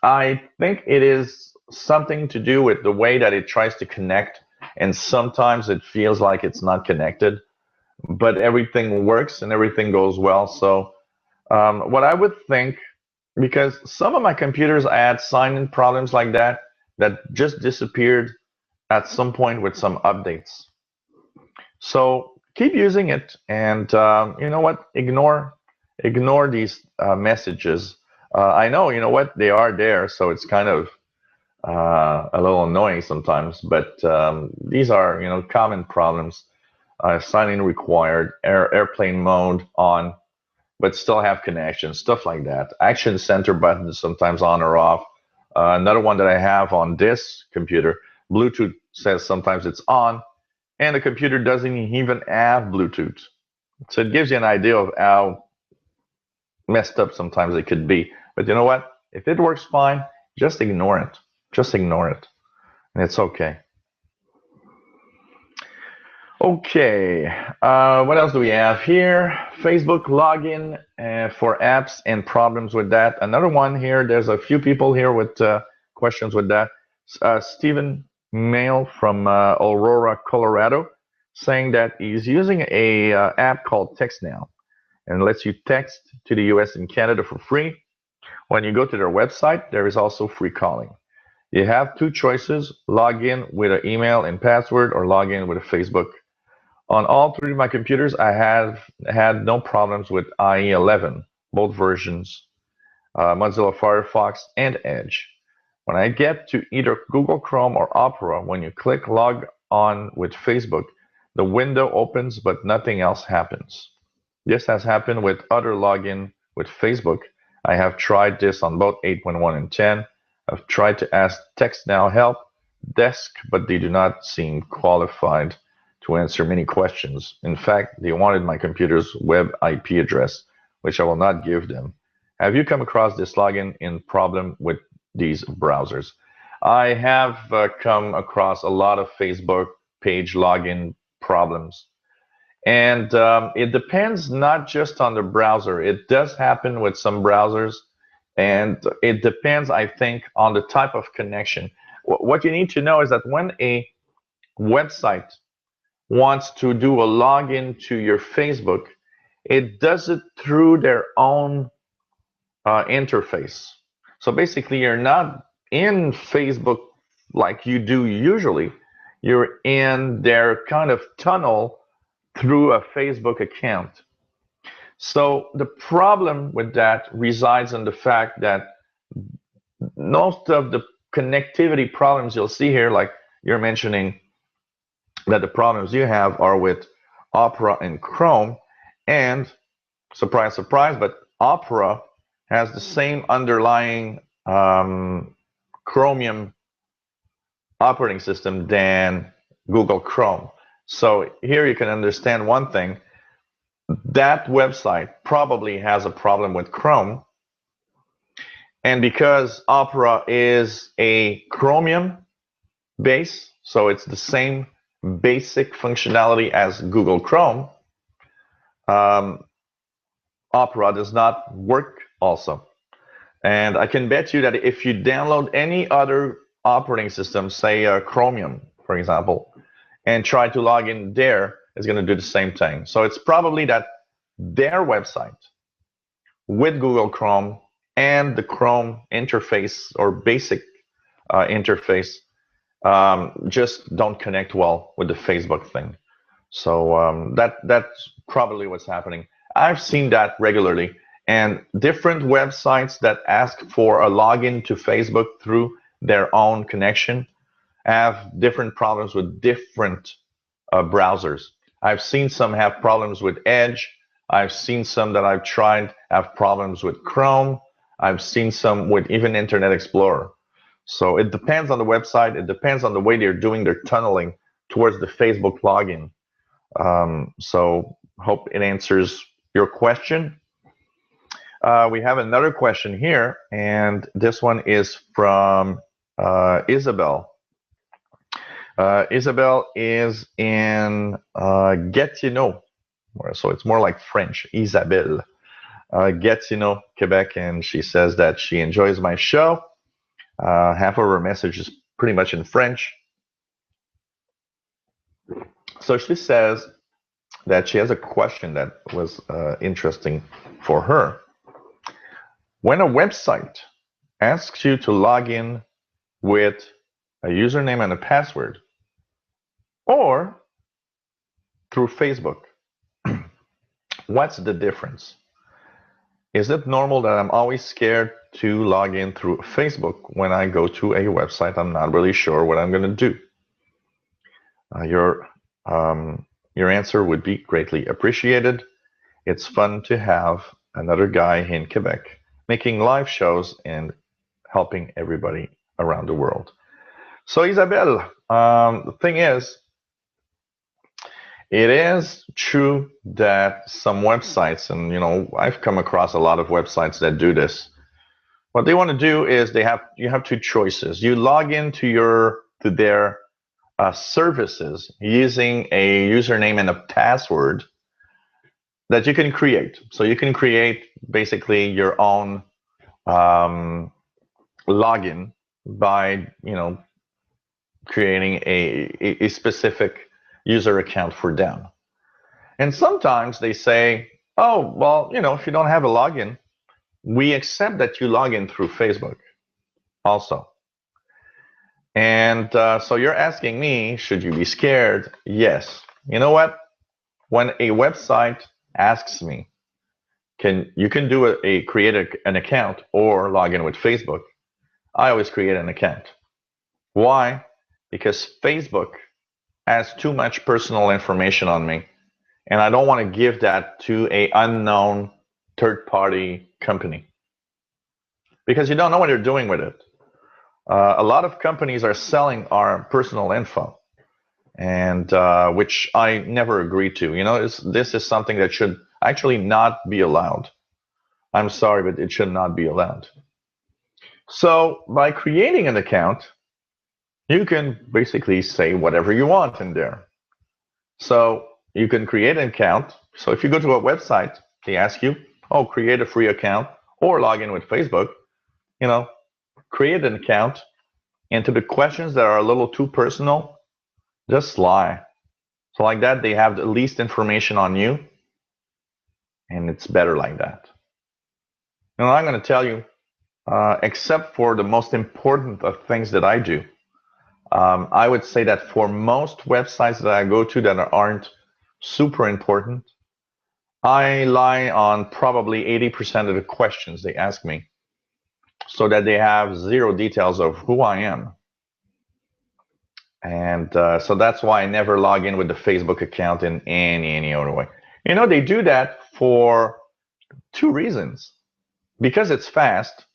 I think it is something to do with the way that it tries to connect. And sometimes it feels like it's not connected, but everything works and everything goes well. So what I would think, because some of my computers I had sign-in problems like that just disappeared at some point with some updates. So keep using it, and you know what? Ignore these messages. I know, you know what? They are there, so it's kind of a little annoying sometimes. But these are, you know, common problems. Sign-in required, airplane mode on, but still have connection, stuff like that. Action Center buttons sometimes on or off. Another one that I have on this computer, Bluetooth says sometimes it's on, and the computer doesn't even have Bluetooth. So it gives you an idea of how messed up sometimes it could be. But you know what? If it works fine, just ignore it. Just ignore it. And it's okay. Okay, what else do we have here? Facebook login for apps and problems with that. Another one here, there's a few people here with questions with that. Stephen Mail from Aurora, Colorado, saying that he's using a app called TextNow and lets you text to the US and Canada for free. When you go to their website, there is also free calling. You have two choices, log in with an email and password or log in with a Facebook. On all three of my computers, I have had no problems with IE 11, both versions, Mozilla Firefox and Edge. When I get to either Google Chrome or Opera, when you click log on with Facebook, the window opens but nothing else happens. This has happened with other login with Facebook. I have tried this on both 8.1 and 10. I've tried to ask TextNow help desk, but they do not seem qualified to answer many questions. In fact, they wanted my computer's web IP address, which I will not give them. Have you come across this login in problem with these browsers? I have come across a lot of Facebook page login problems. And it depends not just on the browser. It does happen with some browsers. And it depends, I think, on the type of connection. What you need to know is that when a website wants to do a login to your Facebook, it does it through their own interface. So basically, you're not in Facebook like you do usually. You're in their kind of tunnel through a Facebook account. So the problem with that resides in the fact that most of the connectivity problems you'll see here, like you're mentioning, that the problems you have are with Opera and Chrome, and surprise, surprise, but Opera has the same underlying Chromium operating system than Google Chrome. So here you can understand one thing. That website probably has a problem with Chrome, And because Opera is a Chromium base, so it's the same basic functionality as Google Chrome, Opera does not work also. And I can bet you that if you download any other operating system, say Chromium, for example, and try to log in there, it's going to do the same thing. So it's probably that their website with Google Chrome and the Chrome interface or basic interface just don't connect well with the Facebook thing. So that's probably what's happening. I've seen that regularly. And different websites that ask for a login to Facebook through their own connection have different problems with different browsers. I've seen some have problems with Edge. I've seen some that I've tried have problems with Chrome. I've seen some with even Internet Explorer. So it depends on the website. It depends on the way they're doing their tunneling towards the Facebook login. So hope it answers your question. We have another question here, and this one is from Isabel. Isabel is in Gatineau, so it's more like French, Isabelle. Gatineau, Quebec, and she says that she enjoys my show. Half of her message is pretty much in French. So she says that she has a question that was interesting for her. When a website asks you to log in with a username and a password, or through Facebook, what's the difference? Is it normal that I'm always scared to log in through Facebook when I go to a website I'm not really sure what I'm going to do? Your answer would be greatly appreciated. It's fun to have another guy in Quebec making live shows and helping everybody around the world. So Isabelle, the thing is, it is true that some websites, and I've come across a lot of websites that do this. What they want to do is you have two choices. You log into their services using a username and a password that you can create. So you can create basically your own login by creating a specific user account for them. And sometimes they say, oh, well, if you don't have a login, we accept that you log in through Facebook also. And so you're asking me, should you be scared? Yes. You know what? When a website asks me, you can create an account or log in with Facebook, I always create an account. Why? Because Facebook has too much personal information on me, and I don't want to give that to an unknown third-party company, because you don't know what you're doing with it. A lot of companies are selling our personal info, and which I never agree to. This is something that should actually not be allowed. I'm sorry, but it should not be allowed. So by creating an account, you can basically say whatever you want in there. So you can create an account. So if you go to a website, they ask you, oh, create a free account or log in with Facebook, create an account, and to the questions that are a little too personal, just lie. So like that, they have the least information on you, and it's better like that. I'm going to tell you, except for the most important of things that I do, I would say that for most websites that I go to that aren't super important, I lie on probably 80% of the questions they ask me, so that they have zero details of who I am. And so that's why I never log in with the Facebook account in any other way. They do that for two reasons. Because it's fast,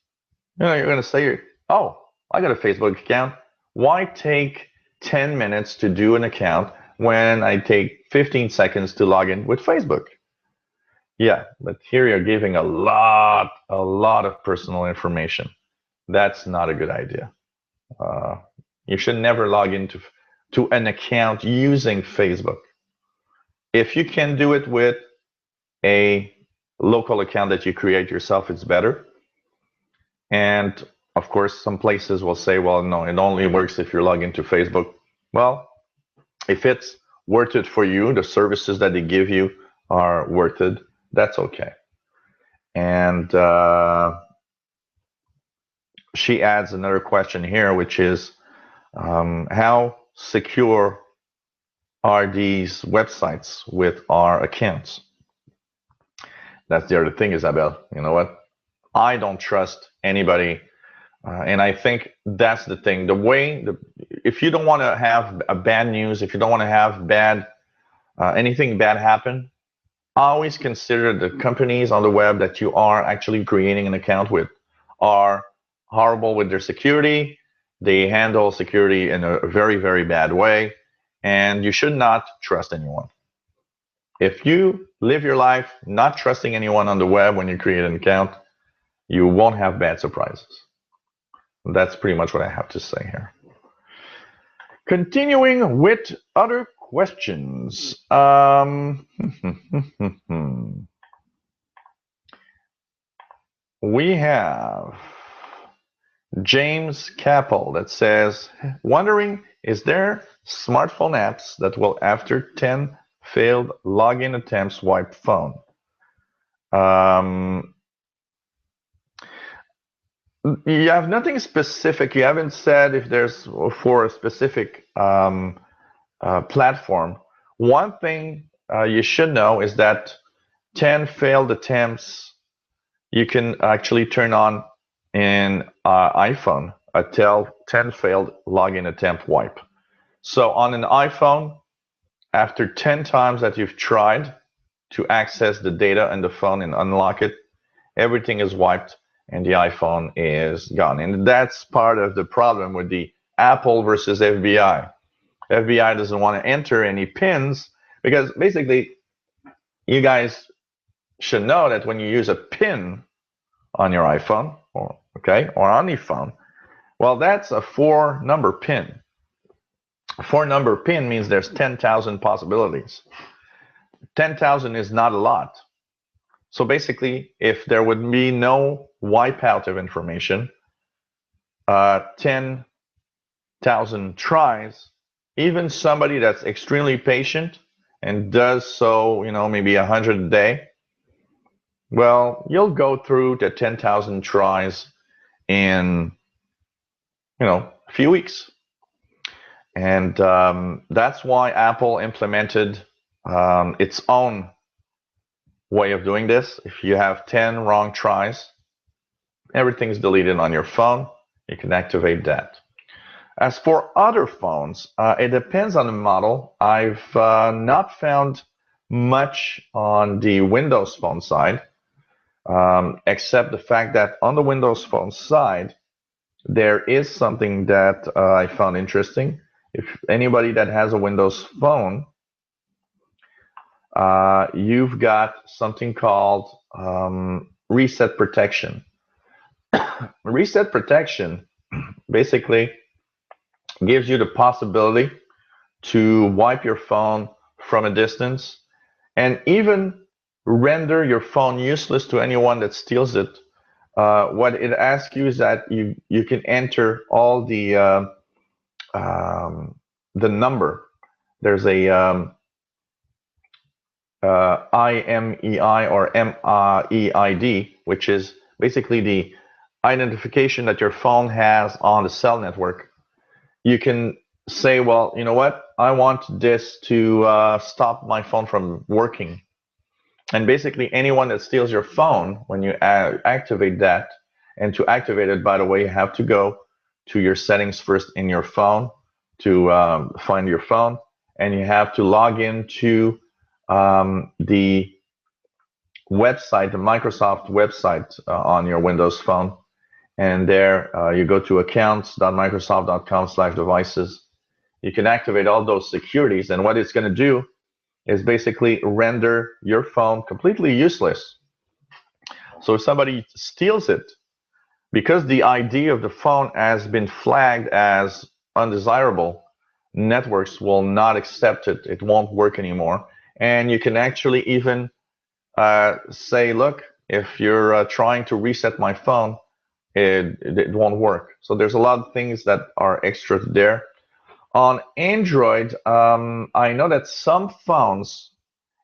you're going to say, oh, I got a Facebook account. Why take 10 minutes to do an account when I take 15 seconds to log in with Facebook? Yeah, but here you're giving a lot of personal information. That's not a good idea. Uh, you should never log into to an account using Facebook. If you can do it with a local account that you create yourself, it's better. And of course, some places will say, well, no, it only works if you're logged into Facebook. Well, if it's worth it for you, the services that they give you are worth it, that's okay. And she adds another question here, which is how secure are these websites with our accounts? That's the other thing, Isabel. You know what? I don't trust anybody. And I think that's the thing. If you don't want to have a bad news, if you don't want to have anything bad happen, always consider the companies on the web that you are actually creating an account with are horrible with their security. They handle security in a very, very bad way, and you should not trust anyone. If you live your life not trusting anyone on the web when you create an account, you won't have bad surprises. That's pretty much what I have to say here. Continuing with other questions. We have James Capel that says, wondering, is there smartphone apps that will, after 10 failed login attempts, wipe phone? You have nothing specific. You haven't said if there's for a specific platform. One thing you should know is that 10 failed attempts, you can actually turn on in iPhone a 10 failed login attempt wipe. So on an iPhone, after 10 times that you've tried to access the data in the phone and unlock it, everything is wiped and the iPhone is gone. And that's part of the problem with the Apple versus FBI. FBI doesn't want to enter any pins because basically you guys should know that when you use a pin on your iPhone or on your phone, well, that's a 4-number pin. A 4-number pin means there's 10,000 possibilities. 10,000 is not a lot. So basically, if there would be no wipeout of information, 10,000 tries, even somebody that's extremely patient and does so, maybe 100 a day, well, you'll go through the 10,000 tries in, a few weeks. And that's why Apple implemented its own way of doing this. If you have 10 wrong tries, everything's deleted on your phone. You can activate that. As for other phones, it depends on the model. I've not found much on the Windows Phone side, except the fact that on the Windows Phone side, there is something that I found interesting. If anybody that has a Windows Phone, you've got something called reset protection. Reset protection basically gives you the possibility to wipe your phone from a distance and even render your phone useless to anyone that steals it. What it asks you is that you can enter all the number. There's a IMEI or MEID, which is basically the identification that your phone has on the cell network. You can say, well, you know what? I want this to stop my phone from working. And basically, anyone that steals your phone, when you activate that, and to activate it, by the way, you have to go to your settings first in your phone to find your phone, and you have to log into the website, the Microsoft website on your Windows Phone. And there you go to accounts.microsoft.com/devices. You can activate all those securities. And what it's going to do is basically render your phone completely useless. So if somebody steals it, because the ID of the phone has been flagged as undesirable, networks will not accept it. It won't work anymore. And you can actually even say, look, if you're trying to reset my phone, it won't work. So there's a lot of things that are extra there. On Android, I know that some phones,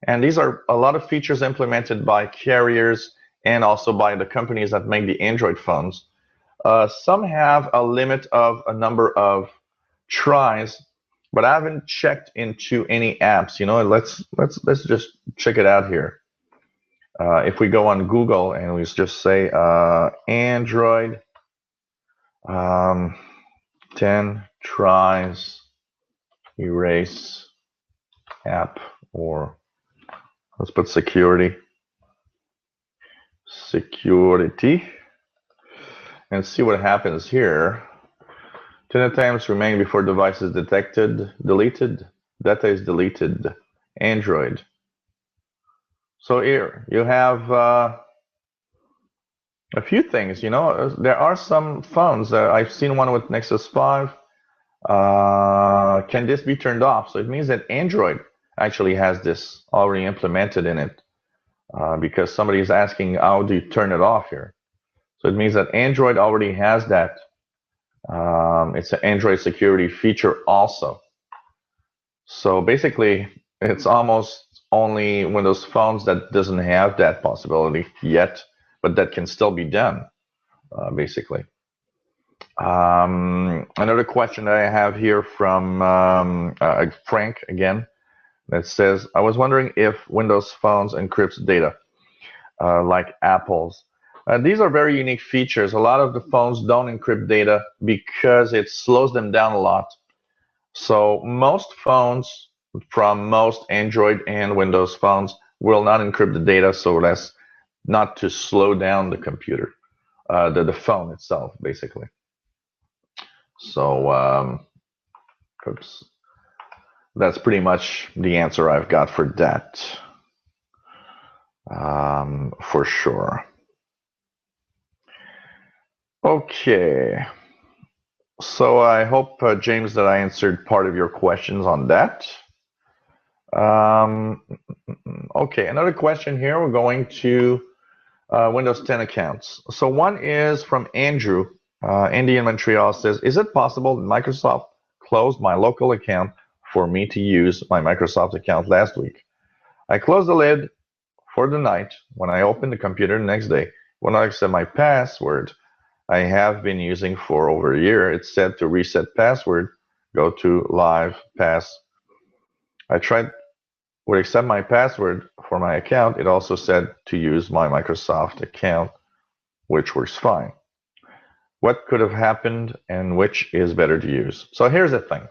and these are a lot of features implemented by carriers and also by the companies that make the Android phones. Some have a limit of a number of tries, but I haven't checked into any apps. You know, let's just check it out here. If we go on Google and we just say Android 10 tries erase app, or let's put security, and see what happens here. 10 attempts remain before device is detected, deleted, data is deleted, Android. So here you have a few things, you know, there are some phones. I've seen one with Nexus 5. Can this be turned off? So it means that Android actually has this already implemented in it, because somebody is asking, how do you turn it off here? So it means that Android already has that. It's an Android security feature also. So basically, it's almost only Windows phones that doesn't have that possibility yet, but that can still be done, basically. Another question that I have here from Frank again, that says, I was wondering if Windows phones encrypts data, like Apple's. These are very unique features. A lot of the phones don't encrypt data because it slows them down a lot. So most phones from most Android and Windows phones will not encrypt the data, so that's not to slow down the computer, the phone itself, basically. So oops, that's pretty much the answer I've got for that, for sure. Okay. So I hope, James, that I answered part of your questions on that. Okay, another question here. We're going to Windows 10 accounts. So one is from Andrew. Andy in Montreal says, is it possible that Microsoft closed my local account for me to use my Microsoft account last week? I closed the lid for the night. When I opened the computer the next day, when I set my password I have been using for over a year, it said to reset password, go to live pass. I tried would accept my password for my account. It also said to use my Microsoft account, which works fine. What could have happened and which is better to use? So here's the thing.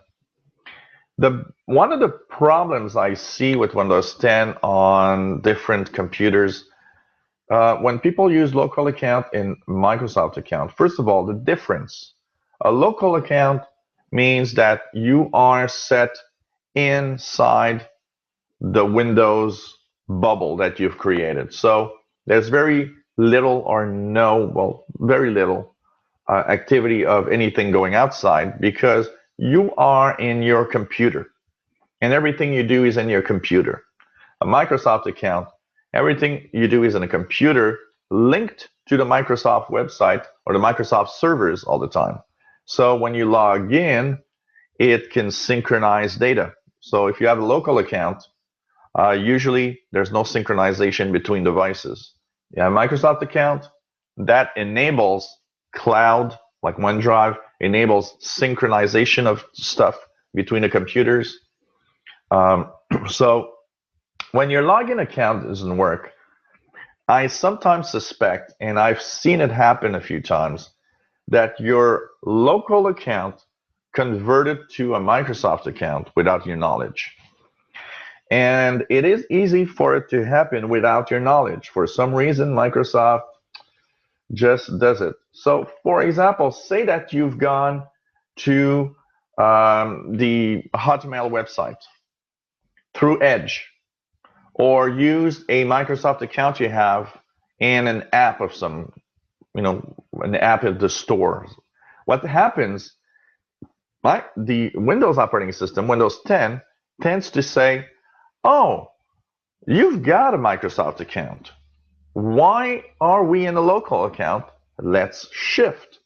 One of the problems I see with Windows 10 on different computers, when people use local account and Microsoft account, first of all, the difference. A local account means that you are set inside the Windows bubble that you've created. So there's very little or no, well, very little activity of anything going outside because you are in your computer and everything you do is in your computer. A Microsoft account, everything you do is in a computer linked to the Microsoft website or the Microsoft servers all the time. So when you log in, it can synchronize data. So if you have a local account, usually there's no synchronization between devices. You have a Microsoft account that enables cloud, like OneDrive, enables synchronization of stuff between the computers. So when your login account doesn't work, I sometimes suspect, and I've seen it happen a few times, that your local account converted to a Microsoft account without your knowledge. And it is easy for it to happen without your knowledge. For some reason, Microsoft just does it. So, for example, say that you've gone to the Hotmail website through Edge. or use a Microsoft account you have in an app of some, an app at the store. What happens, the Windows operating system, Windows 10, tends to say, oh, you've got a Microsoft account. Why are we in a local account? Let's shift.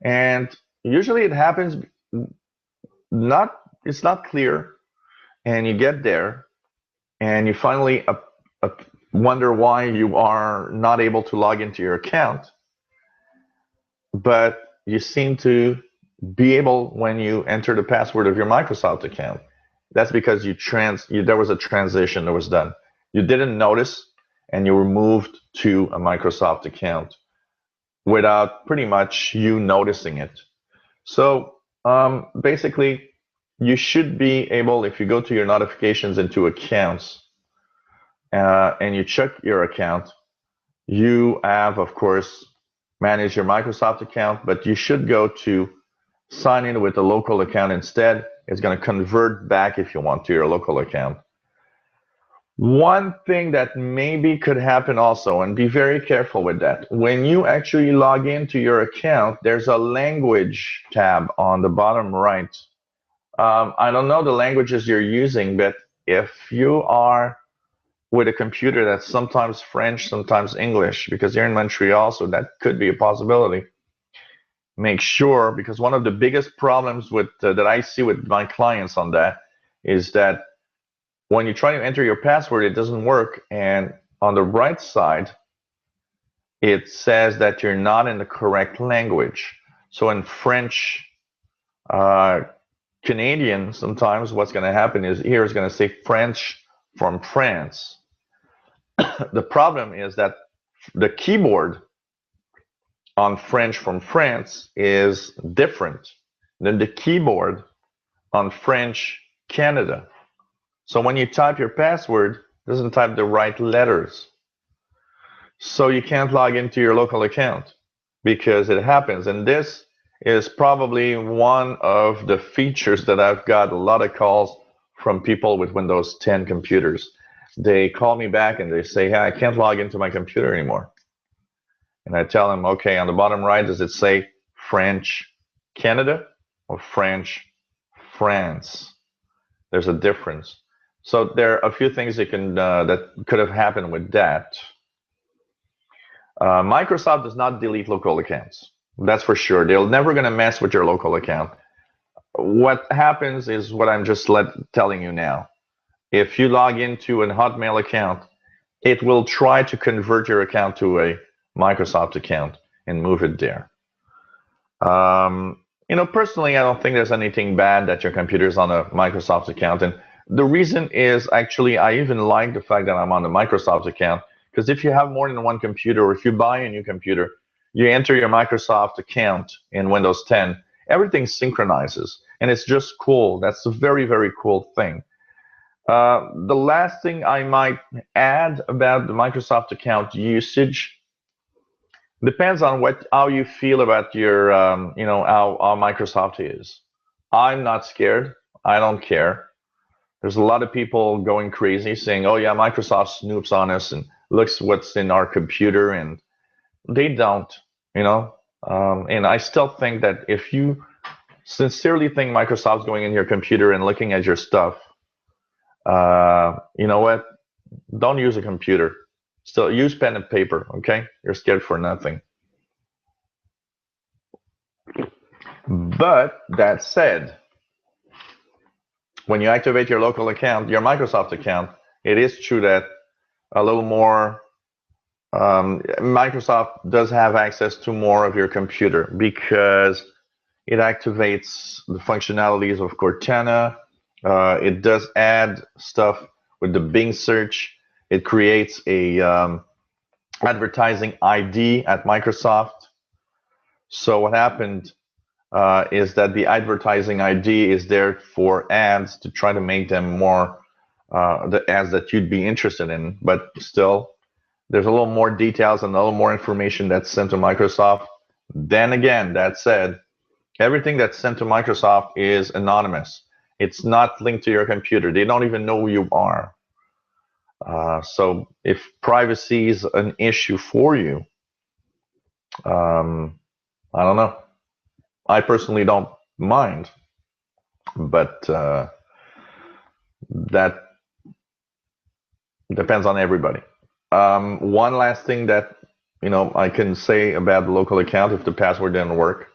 And usually it happens it's not clear, and you get there and you finally wonder why you are not able to log into your account, but you seem to be able when you enter the password of your Microsoft account. That's because there was a transition that was done. You didn't notice, and you were moved to a Microsoft account without pretty much you noticing it. So basically, you should be able, if you go to your notifications into accounts and you check your account, you have, of course, managed your Microsoft account, but you should go to sign in with a local account instead. It's going to convert back, if you want, to your local account. One thing that maybe could happen also, and be very careful with that, when you actually log into your account, there's a language tab on the bottom right. I don't know the languages you're using, but if you are with a computer that's sometimes French, sometimes English, because you're in Montreal, so that could be a possibility. Make sure, because one of the biggest problems that I see with my clients on that is that when you try to enter your password, it doesn't work. And on the right side, it says that you're not in the correct language. So in French, Canadian, sometimes what's going to happen is here is going to say French from France. The problem is that the keyboard on French from France is different than the keyboard on French Canada. So when you type your password, it doesn't type the right letters. So you can't log into your local account because it happens. And this is probably one of the features that I've got a lot of calls from people with Windows 10 computers. They call me back and they say, hey, I can't log into my computer anymore. And I tell them, okay, on the bottom right, does it say French Canada or French France? There's a difference. So there are a few things that could have happened with that. Microsoft does not delete local accounts. That's for sure. They're never going to mess with your local account. What happens is what I'm just telling you now. If you log into an Hotmail account, it will try to convert your account to a Microsoft account and move it there. Personally, I don't think there's anything bad that your computer is on a Microsoft account. And the reason is actually, I even like the fact that I'm on the Microsoft account, because if you have more than one computer, or if you buy a new computer, you enter your Microsoft account in Windows 10, everything synchronizes, and it's just cool. That's a very, very cool thing. The last thing I might add about the Microsoft account usage depends on how you feel about your, how Microsoft is. I'm not scared. I don't care. There's a lot of people going crazy saying, oh yeah, Microsoft snoops on us and looks what's in our computer, and they don't, and I still think that if you sincerely think Microsoft's going in your computer and looking at your stuff, you know what? Don't use a computer. Still use pen and paper, okay? You're scared for nothing. But that said, when you activate your local account, your Microsoft account, it is true that a little more, Microsoft does have access to more of your computer because it activates the functionalities of Cortana. It does add stuff with the Bing search. It creates a advertising ID at Microsoft. So what happened is that the advertising ID is there for ads to try to make them more the ads that you'd be interested in. But still, there's a little more details and a little more information that's sent to Microsoft. Then again, that said, everything that's sent to Microsoft is anonymous. It's not linked to your computer. They don't even know who you are. So if privacy is an issue for you, I don't know. I personally don't mind, but that depends on everybody. One last thing that I can say about the local account, if the password didn't work,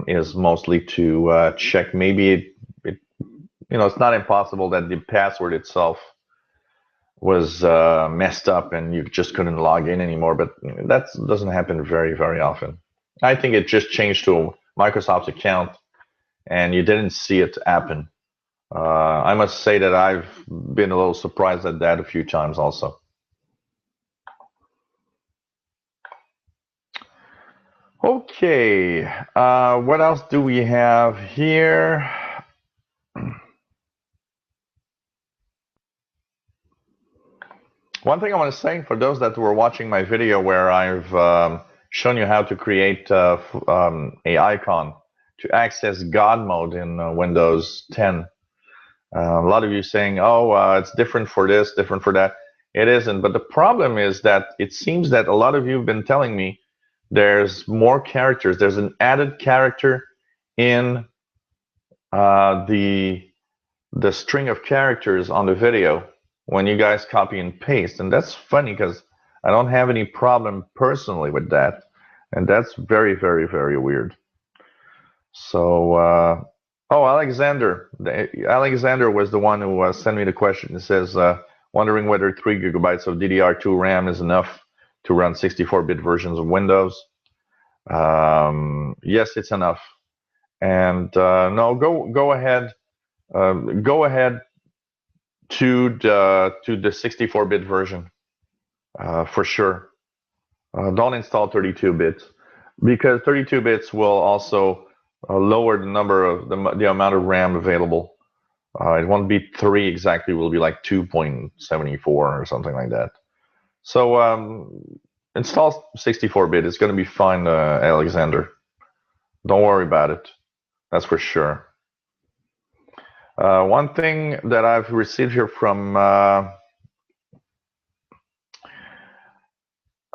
is mostly to check. Maybe it it's not impossible that the password itself was messed up and you just couldn't log in anymore. But that doesn't happen very, very often. I think it just changed to Microsoft's account and you didn't see it happen. I must say that I've been a little surprised at that a few times also. Okay, what else do we have here? One thing I want to say for those that were watching my video where I've shown you how to create a icon to access God mode in Windows 10. A lot of you saying, oh, it's different for this, different for that. It isn't. But the problem is that it seems that a lot of you have been telling me there's more characters. There's an added character in the string of characters on the video when you guys copy and paste. And that's funny because I don't have any problem personally with that. And that's very, very, very weird. So, oh, Alexander. Alexander was the one who sent me the question. It says, wondering whether 3 gigabytes of DDR2 RAM is enough to run 64-bit versions of Windows. Yes, it's enough. And no, go ahead. Go ahead to the 64-bit version for sure. Don't install 32 bits because 32 bits will also lower the number of the amount of RAM available. It won't be 3 exactly. It will be like 2.74 or something like that. So install 64-bit. It's going to be fine, Alexander. Don't worry about it. That's for sure. One thing that I've received here from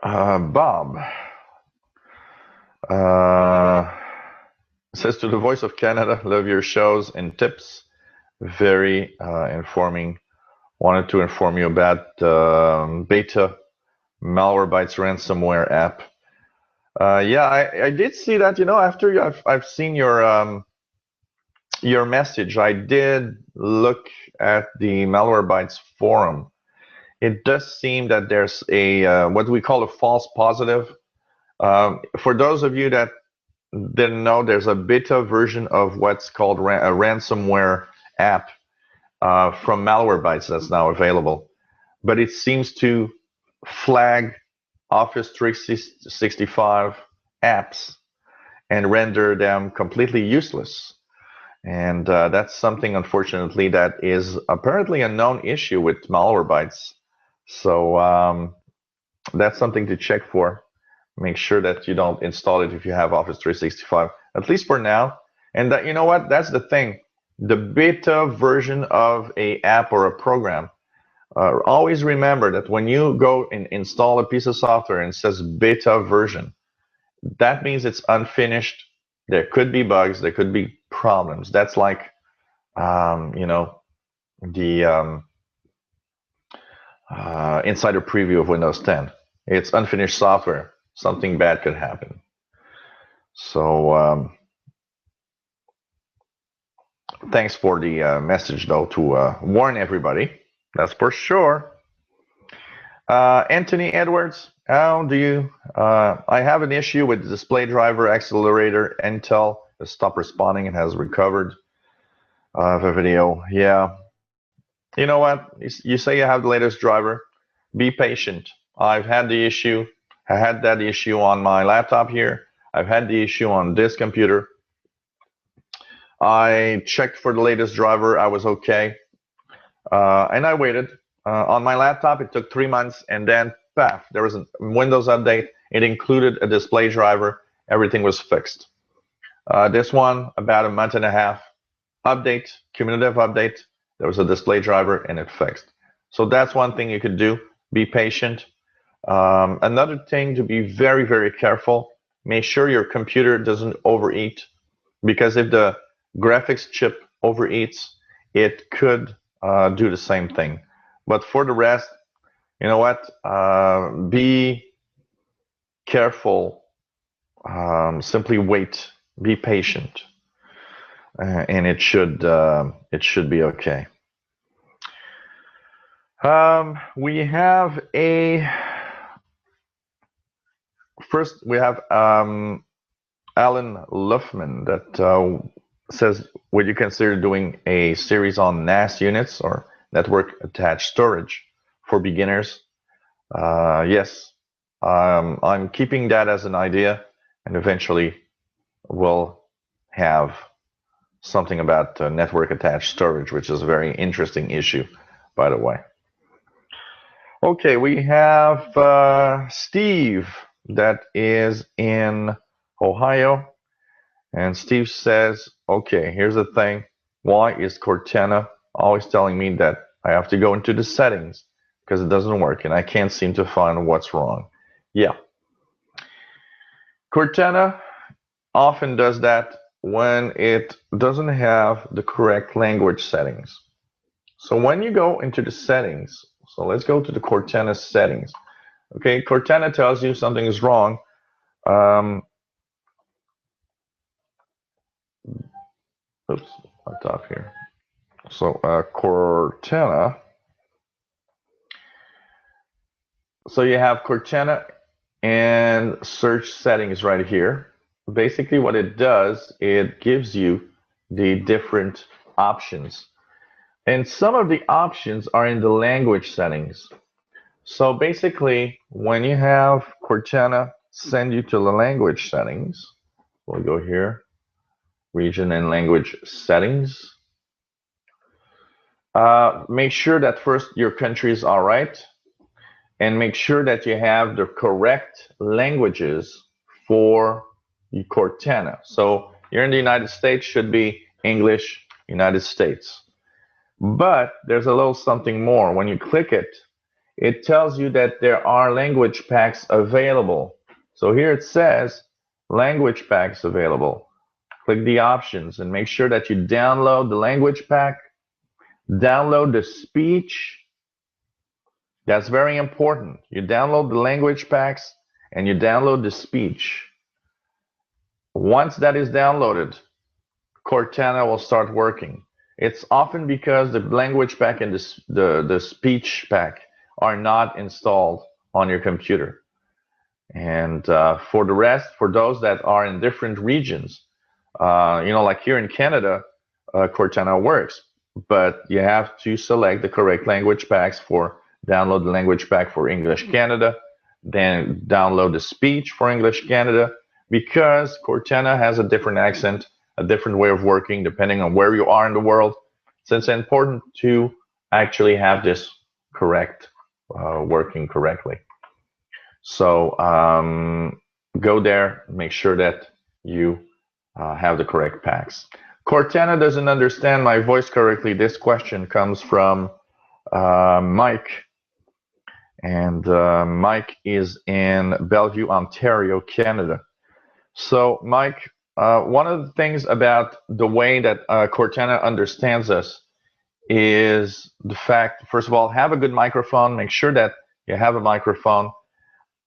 Bob says, to the Voice of Canada, love your shows and tips. Very informing. Wanted to inform you about beta Malwarebytes ransomware app. Yeah, I did see that. After I've seen your message, I did look at the Malwarebytes forum. It does seem that there's a what we call a false positive. For those of you that didn't know, there's a beta version of what's called a ransomware app from Malwarebytes that's now available. But it seems to flag Office 365 apps and render them completely useless. And that's something, unfortunately, that is apparently a known issue with Malwarebytes. So that's something to check for. Make sure that you don't install it if you have Office 365, at least for now. And that, you know what? That's the thing. The beta version of a app or a program, always remember that when you go and install a piece of software and it says beta version, that means it's unfinished. There could be bugs. There could be problems. That's like, the insider preview of Windows 10. It's unfinished software. Something bad could happen. So thanks for the message, though, to warn everybody. That's for sure. Anthony Edwards, how do you? I have an issue with the display driver accelerator. Intel has stopped responding and has recovered. I have a video. Yeah. You know what? You say you have the latest driver. Be patient. I've had the issue. I had that issue on my laptop here. I've had the issue on this computer. I checked for the latest driver. I was okay. And I waited. On my laptop, it took 3 months, and then, paf, there was a Windows update. It included a display driver. Everything was fixed. This one, about a month and a half. Update, cumulative update. There was a display driver, and it fixed. So that's one thing you could do. Be patient. Another thing to be very, very careful. Make sure your computer doesn't overheat, because if the graphics chip overheats, it could do the same thing. But for the rest, you know what? Be careful. Simply wait. Be patient, and it should be okay. We have Alan Luffman that says, would you consider doing a series on NAS units or network attached storage for beginners? Yes, I'm keeping that as an idea, and eventually we'll have something about network attached storage, which is a very interesting issue, by the way. Okay, we have Steve that is in Ohio. And Steve says, okay, here's the thing. Why is Cortana always telling me that I have to go into the settings because it doesn't work and I can't seem to find what's wrong? Yeah. Cortana often does that when it doesn't have the correct language settings. So when you go into the settings, so let's go to the Cortana settings. Okay, Cortana tells you something is wrong. Oops, on top here. So Cortana. So you have Cortana and search settings right here. Basically what it does, it gives you the different options. And some of the options are in the language settings. So basically, when you have Cortana send you to the language settings, we'll go here, region and language settings. Make sure that first your countries are right, and make sure that you have the correct languages for Cortana. So you're in the United States, should be English, United States. But there's a little something more. When you click it, it tells you that there are language packs available. So here it says language packs available. Click the options and make sure that you download the language pack, download the speech. That's very important. You download the language packs and you download the speech. Once that is downloaded, Cortana will start working. It's often because the language pack and the speech pack are not installed on your computer. And for the rest, for those that are in different regions, like here in Canada, Cortana works, but you have to select the correct language packs for download the language pack for English Canada, then download the speech for English Canada, because Cortana has a different accent, a different way of working depending on where you are in the world. So it's important to actually have this correct, working correctly. So go there, make sure that you have the correct packs. Cortana doesn't understand my voice correctly. This question comes from Mike. And Mike is in Bellevue, Ontario, Canada. So Mike, one of the things about the way that Cortana understands us is the fact, first of all, have a good microphone. Make sure that you have a microphone.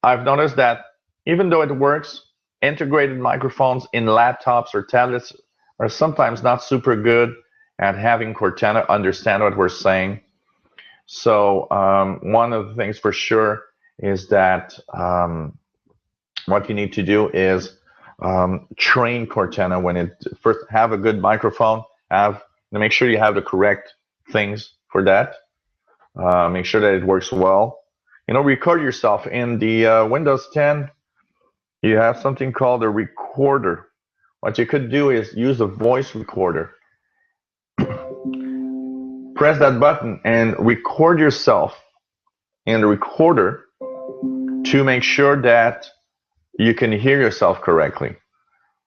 I've noticed that even though it works, integrated microphones in laptops or tablets are sometimes not super good at having Cortana understand what we're saying. So one of the things for sure is that what you need to do is train Cortana when it first have a good microphone, make sure you have the correct things for that. Make sure that it works well. Record yourself in the Windows 10. You have something called a recorder. What you could do is use a voice recorder. Press that button and record yourself in the recorder to make sure that you can hear yourself correctly.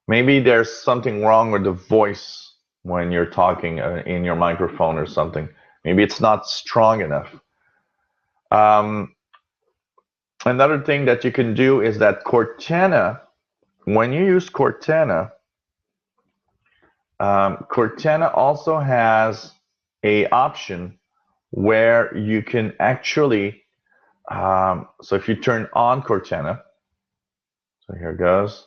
Maybe there's something wrong with the voice when you're talking in your microphone or something. Maybe it's not strong enough. Another thing that you can do is that Cortana, when you use Cortana, Cortana also has a option where you can actually, so if you turn on Cortana, so here it goes,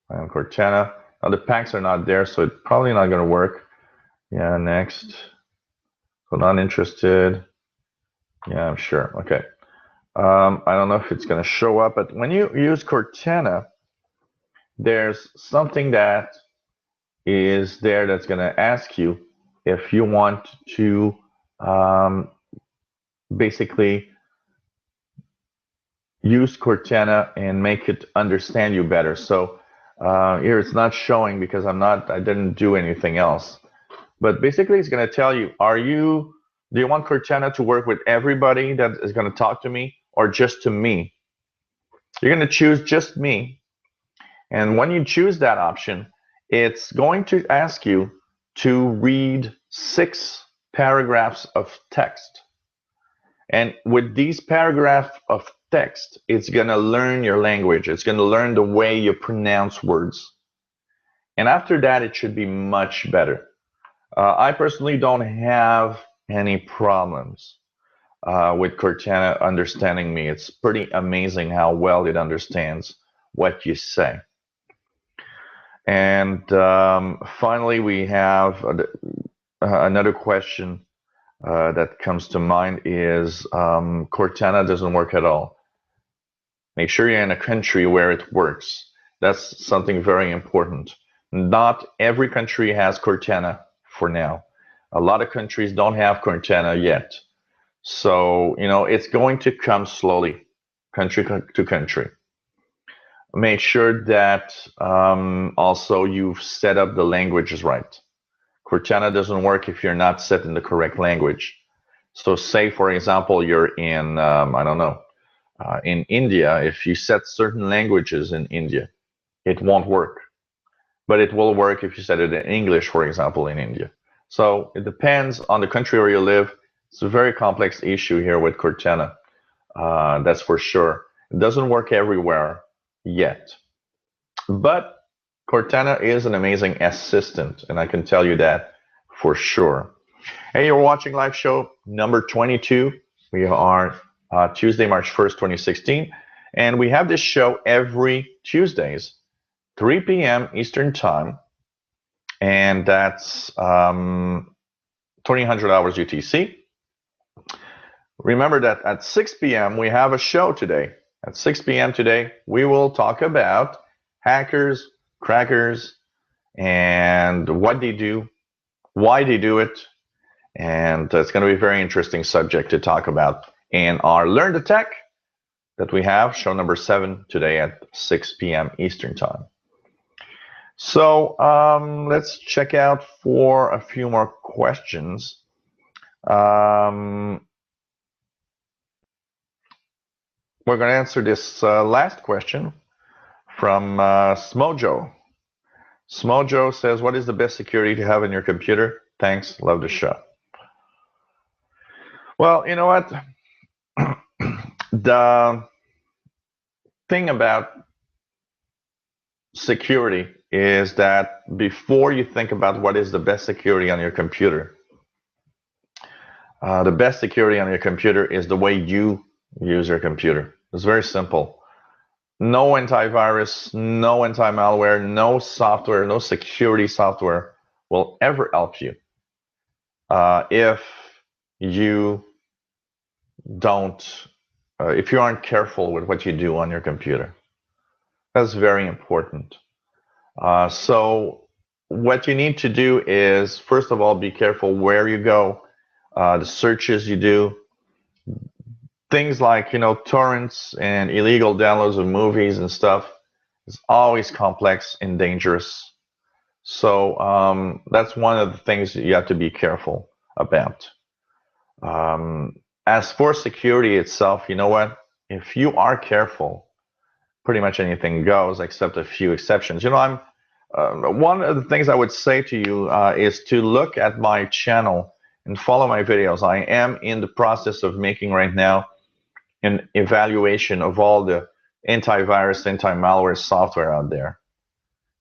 on Cortana. Now the packs are not there, so it's probably not going to work. Yeah, next. So not interested. Yeah, I'm sure. Okay. I don't know if it's going to show up, but when you use Cortana, there's something that is there that's going to ask you if you want to basically use Cortana and make it understand you better. So here it's not showing because I didn't do anything else. But basically it's going to tell you, do you want Cortana to work with everybody that is going to talk to me or just to me? You're going to choose just me. And when you choose that option, it's going to ask you to read 6 paragraphs of text. And with these paragraphs of text, it's going to learn your language. It's going to learn the way you pronounce words. And after that, it should be much better. I personally don't have any problems with Cortana understanding me. It's pretty amazing how well it understands what you say. And finally, we have another question that comes to mind is Cortana doesn't work at all. Make sure you're in a country where it works. That's something very important. Not every country has Cortana for now. A lot of countries don't have Cortana yet. So, it's going to come slowly, country to country. Make sure that also you've set up the languages right. Cortana doesn't work if you're not set in the correct language. So say, for example, you're in, I don't know, in India, if you set certain languages in India, it won't work. But it will work if you set it in English, for example, in India. So it depends on the country where you live. It's a very complex issue here with Cortana. That's for sure. It doesn't work everywhere yet. But Cortana is an amazing assistant, and I can tell you that for sure. Hey, you're watching live show number 22. We are Tuesday, March 1st, 2016. And we have this show every Tuesdays, 3 p.m. Eastern Time. And that's 2000 hours UTC. Remember that at 6 p.m. we have a show today. At 6 p.m. today, we will talk about hackers, crackers, and what they do, why they do it, and it's going to be a very interesting subject to talk about in our Learn the Tech that we have, show number 7 today at 6 p.m. Eastern Time. So let's check out for a few more questions. We're going to answer this last question from Smojo. Smojo says, what is the best security to have in your computer? Thanks. Love the show. Well, you know what? The thing about security is that before you think about what is the best security on your computer, the best security on your computer is the way you use your computer. It's very simple. No antivirus, no anti-malware, no software, no security software will ever help you if you if you aren't careful with what you do on your computer. That's very important. So what you need to do is, first of all, be careful where you go, the searches you do. Things like, torrents and illegal downloads of movies and stuff is always complex and dangerous. So that's one of the things that you have to be careful about. As for security itself, you know what? If you are careful, pretty much anything goes, except a few exceptions. One of the things I would say to you is to look at my channel and follow my videos. I am in the process of making right now an evaluation of all the antivirus, anti-malware software out there.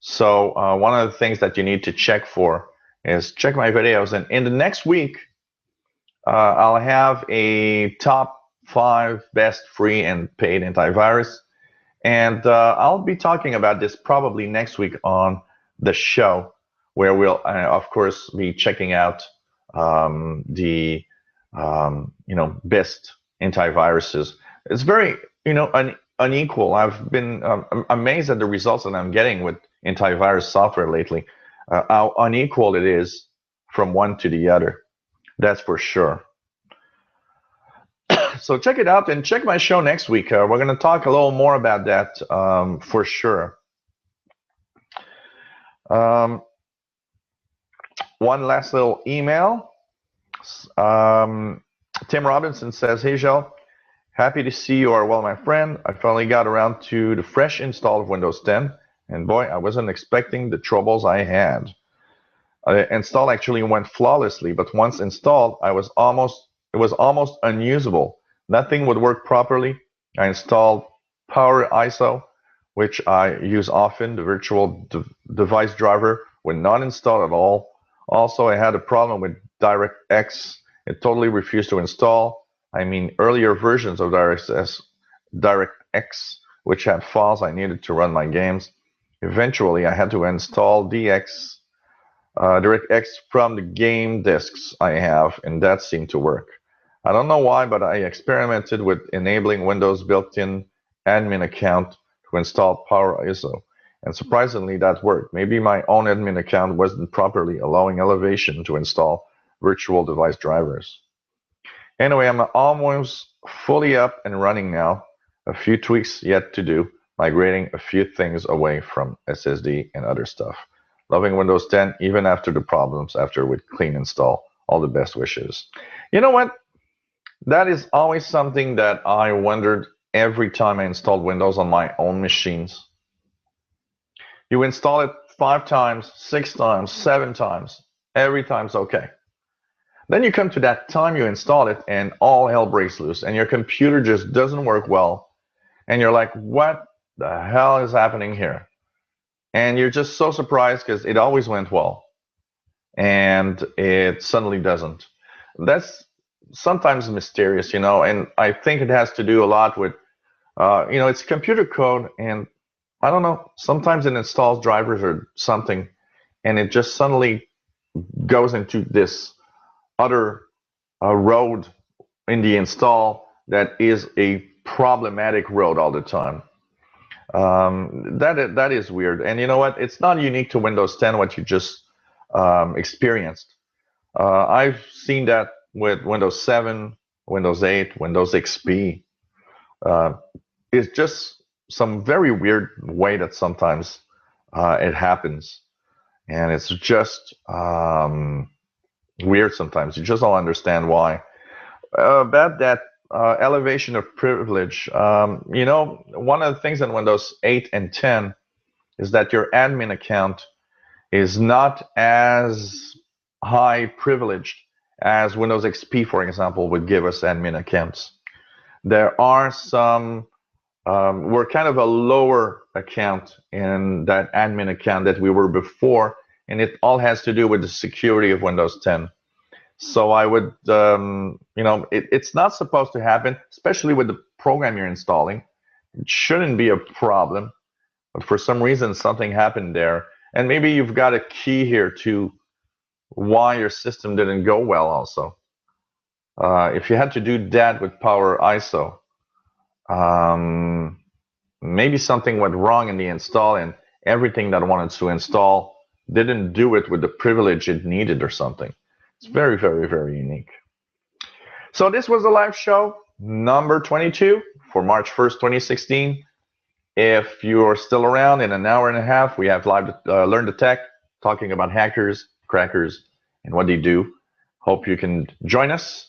So one of the things that you need to check for is check my videos. And in the next week, I'll have a top 5 best free and paid antivirus. And I'll be talking about this probably next week on the show, where we'll, of course, be checking out the best antiviruses. It's very unequal. I've been amazed at the results that I'm getting with antivirus software lately. How unequal it is from one to the other. That's for sure. So check it out and check my show next week. We're going to talk a little more about that for sure. One last little email. Tim Robinson says, "Hey, Joe, happy to see you are well, my friend. I finally got around to the fresh install of Windows 10, and boy, I wasn't expecting the troubles I had. Install actually went flawlessly, but once installed, it was almost unusable. Nothing would work properly. I installed Power ISO, which I use often. The virtual device driver would not install at all. Also, I had a problem with DirectX. It totally refused to install. I mean, earlier versions of DirectX, which had files I needed to run my games. Eventually, I had to install DirectX from the game disks I have, and that seemed to work. I don't know why, but I experimented with enabling Windows built-in admin account to install Power ISO, and surprisingly, that worked. Maybe my own admin account wasn't properly allowing Elevation to install virtual device drivers. Anyway, I'm almost fully up and running now. A few tweaks yet to do, migrating a few things away from SSD and other stuff. Loving Windows 10, even after the problems after with clean install. All the best wishes." You know what? That is always something that I wondered every time I installed Windows on my own machines. You install it 5 times, 6 times, 7 times. Every time's okay. Then you come to that time you install it and all hell breaks loose and your computer just doesn't work well. And you're like, what the hell is happening here? And you're just so surprised because it always went well. And it suddenly doesn't. That's sometimes mysterious, and I think it has to do a lot with, it's computer code, and I don't know, sometimes it installs drivers or something, and it just suddenly goes into this other road in the install that is a problematic road all the time. That is weird. And you know what? It's not unique to Windows 10, what you just experienced. I've seen that with Windows 7, Windows 8, Windows XP. It's just some very weird way that sometimes it happens. And it's just weird sometimes. You just don't understand why. About that elevation of privilege, one of the things in Windows 8 and 10 is that your admin account is not as high privileged as Windows XP, for example, would give us admin accounts. There are some, we're kind of a lower account in that admin account that we were before, and it all has to do with the security of Windows 10. So I would, it's not supposed to happen, especially with the program you're installing. It shouldn't be a problem, but for some reason, something happened there. And maybe you've got a key here to why your system didn't go well also. If you had to do that with Power ISO, maybe something went wrong in the install and everything that wanted to install didn't do it with the privilege it needed or something. It's very, very, very unique. So this was the live show number 22 for March 1st, 2016. If you're still around, in an hour and a half, we have live Learn the Tech, talking about hackers, crackers, and what they do. Hope you can join us.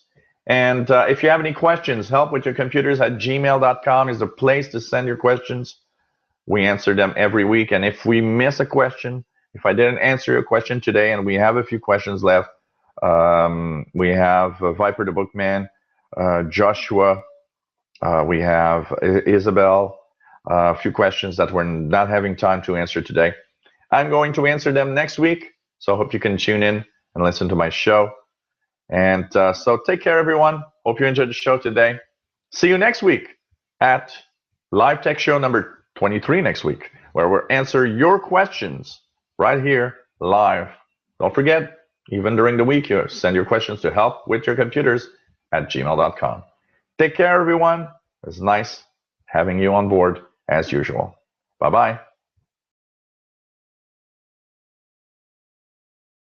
And if you have any questions, helpwithyourcomputers@gmail.com is the place to send your questions. We answer them every week. And if we miss a question, if I didn't answer your question today, and we have a few questions left, we have Viper the Bookman, Joshua, We have Isabel, a few questions that we're not having time to answer today. I'm going to answer them next week, so I hope you can tune in and listen to my show. And so take care, everyone. Hope you enjoyed the show today. See you next week at Live Tech Show number 23 next week, where we'll answer your questions right here live. Don't forget, even during the week, you send your questions to helpwithyourcomputers@gmail.com. Take care, everyone. It's nice having you on board as usual. Bye-bye.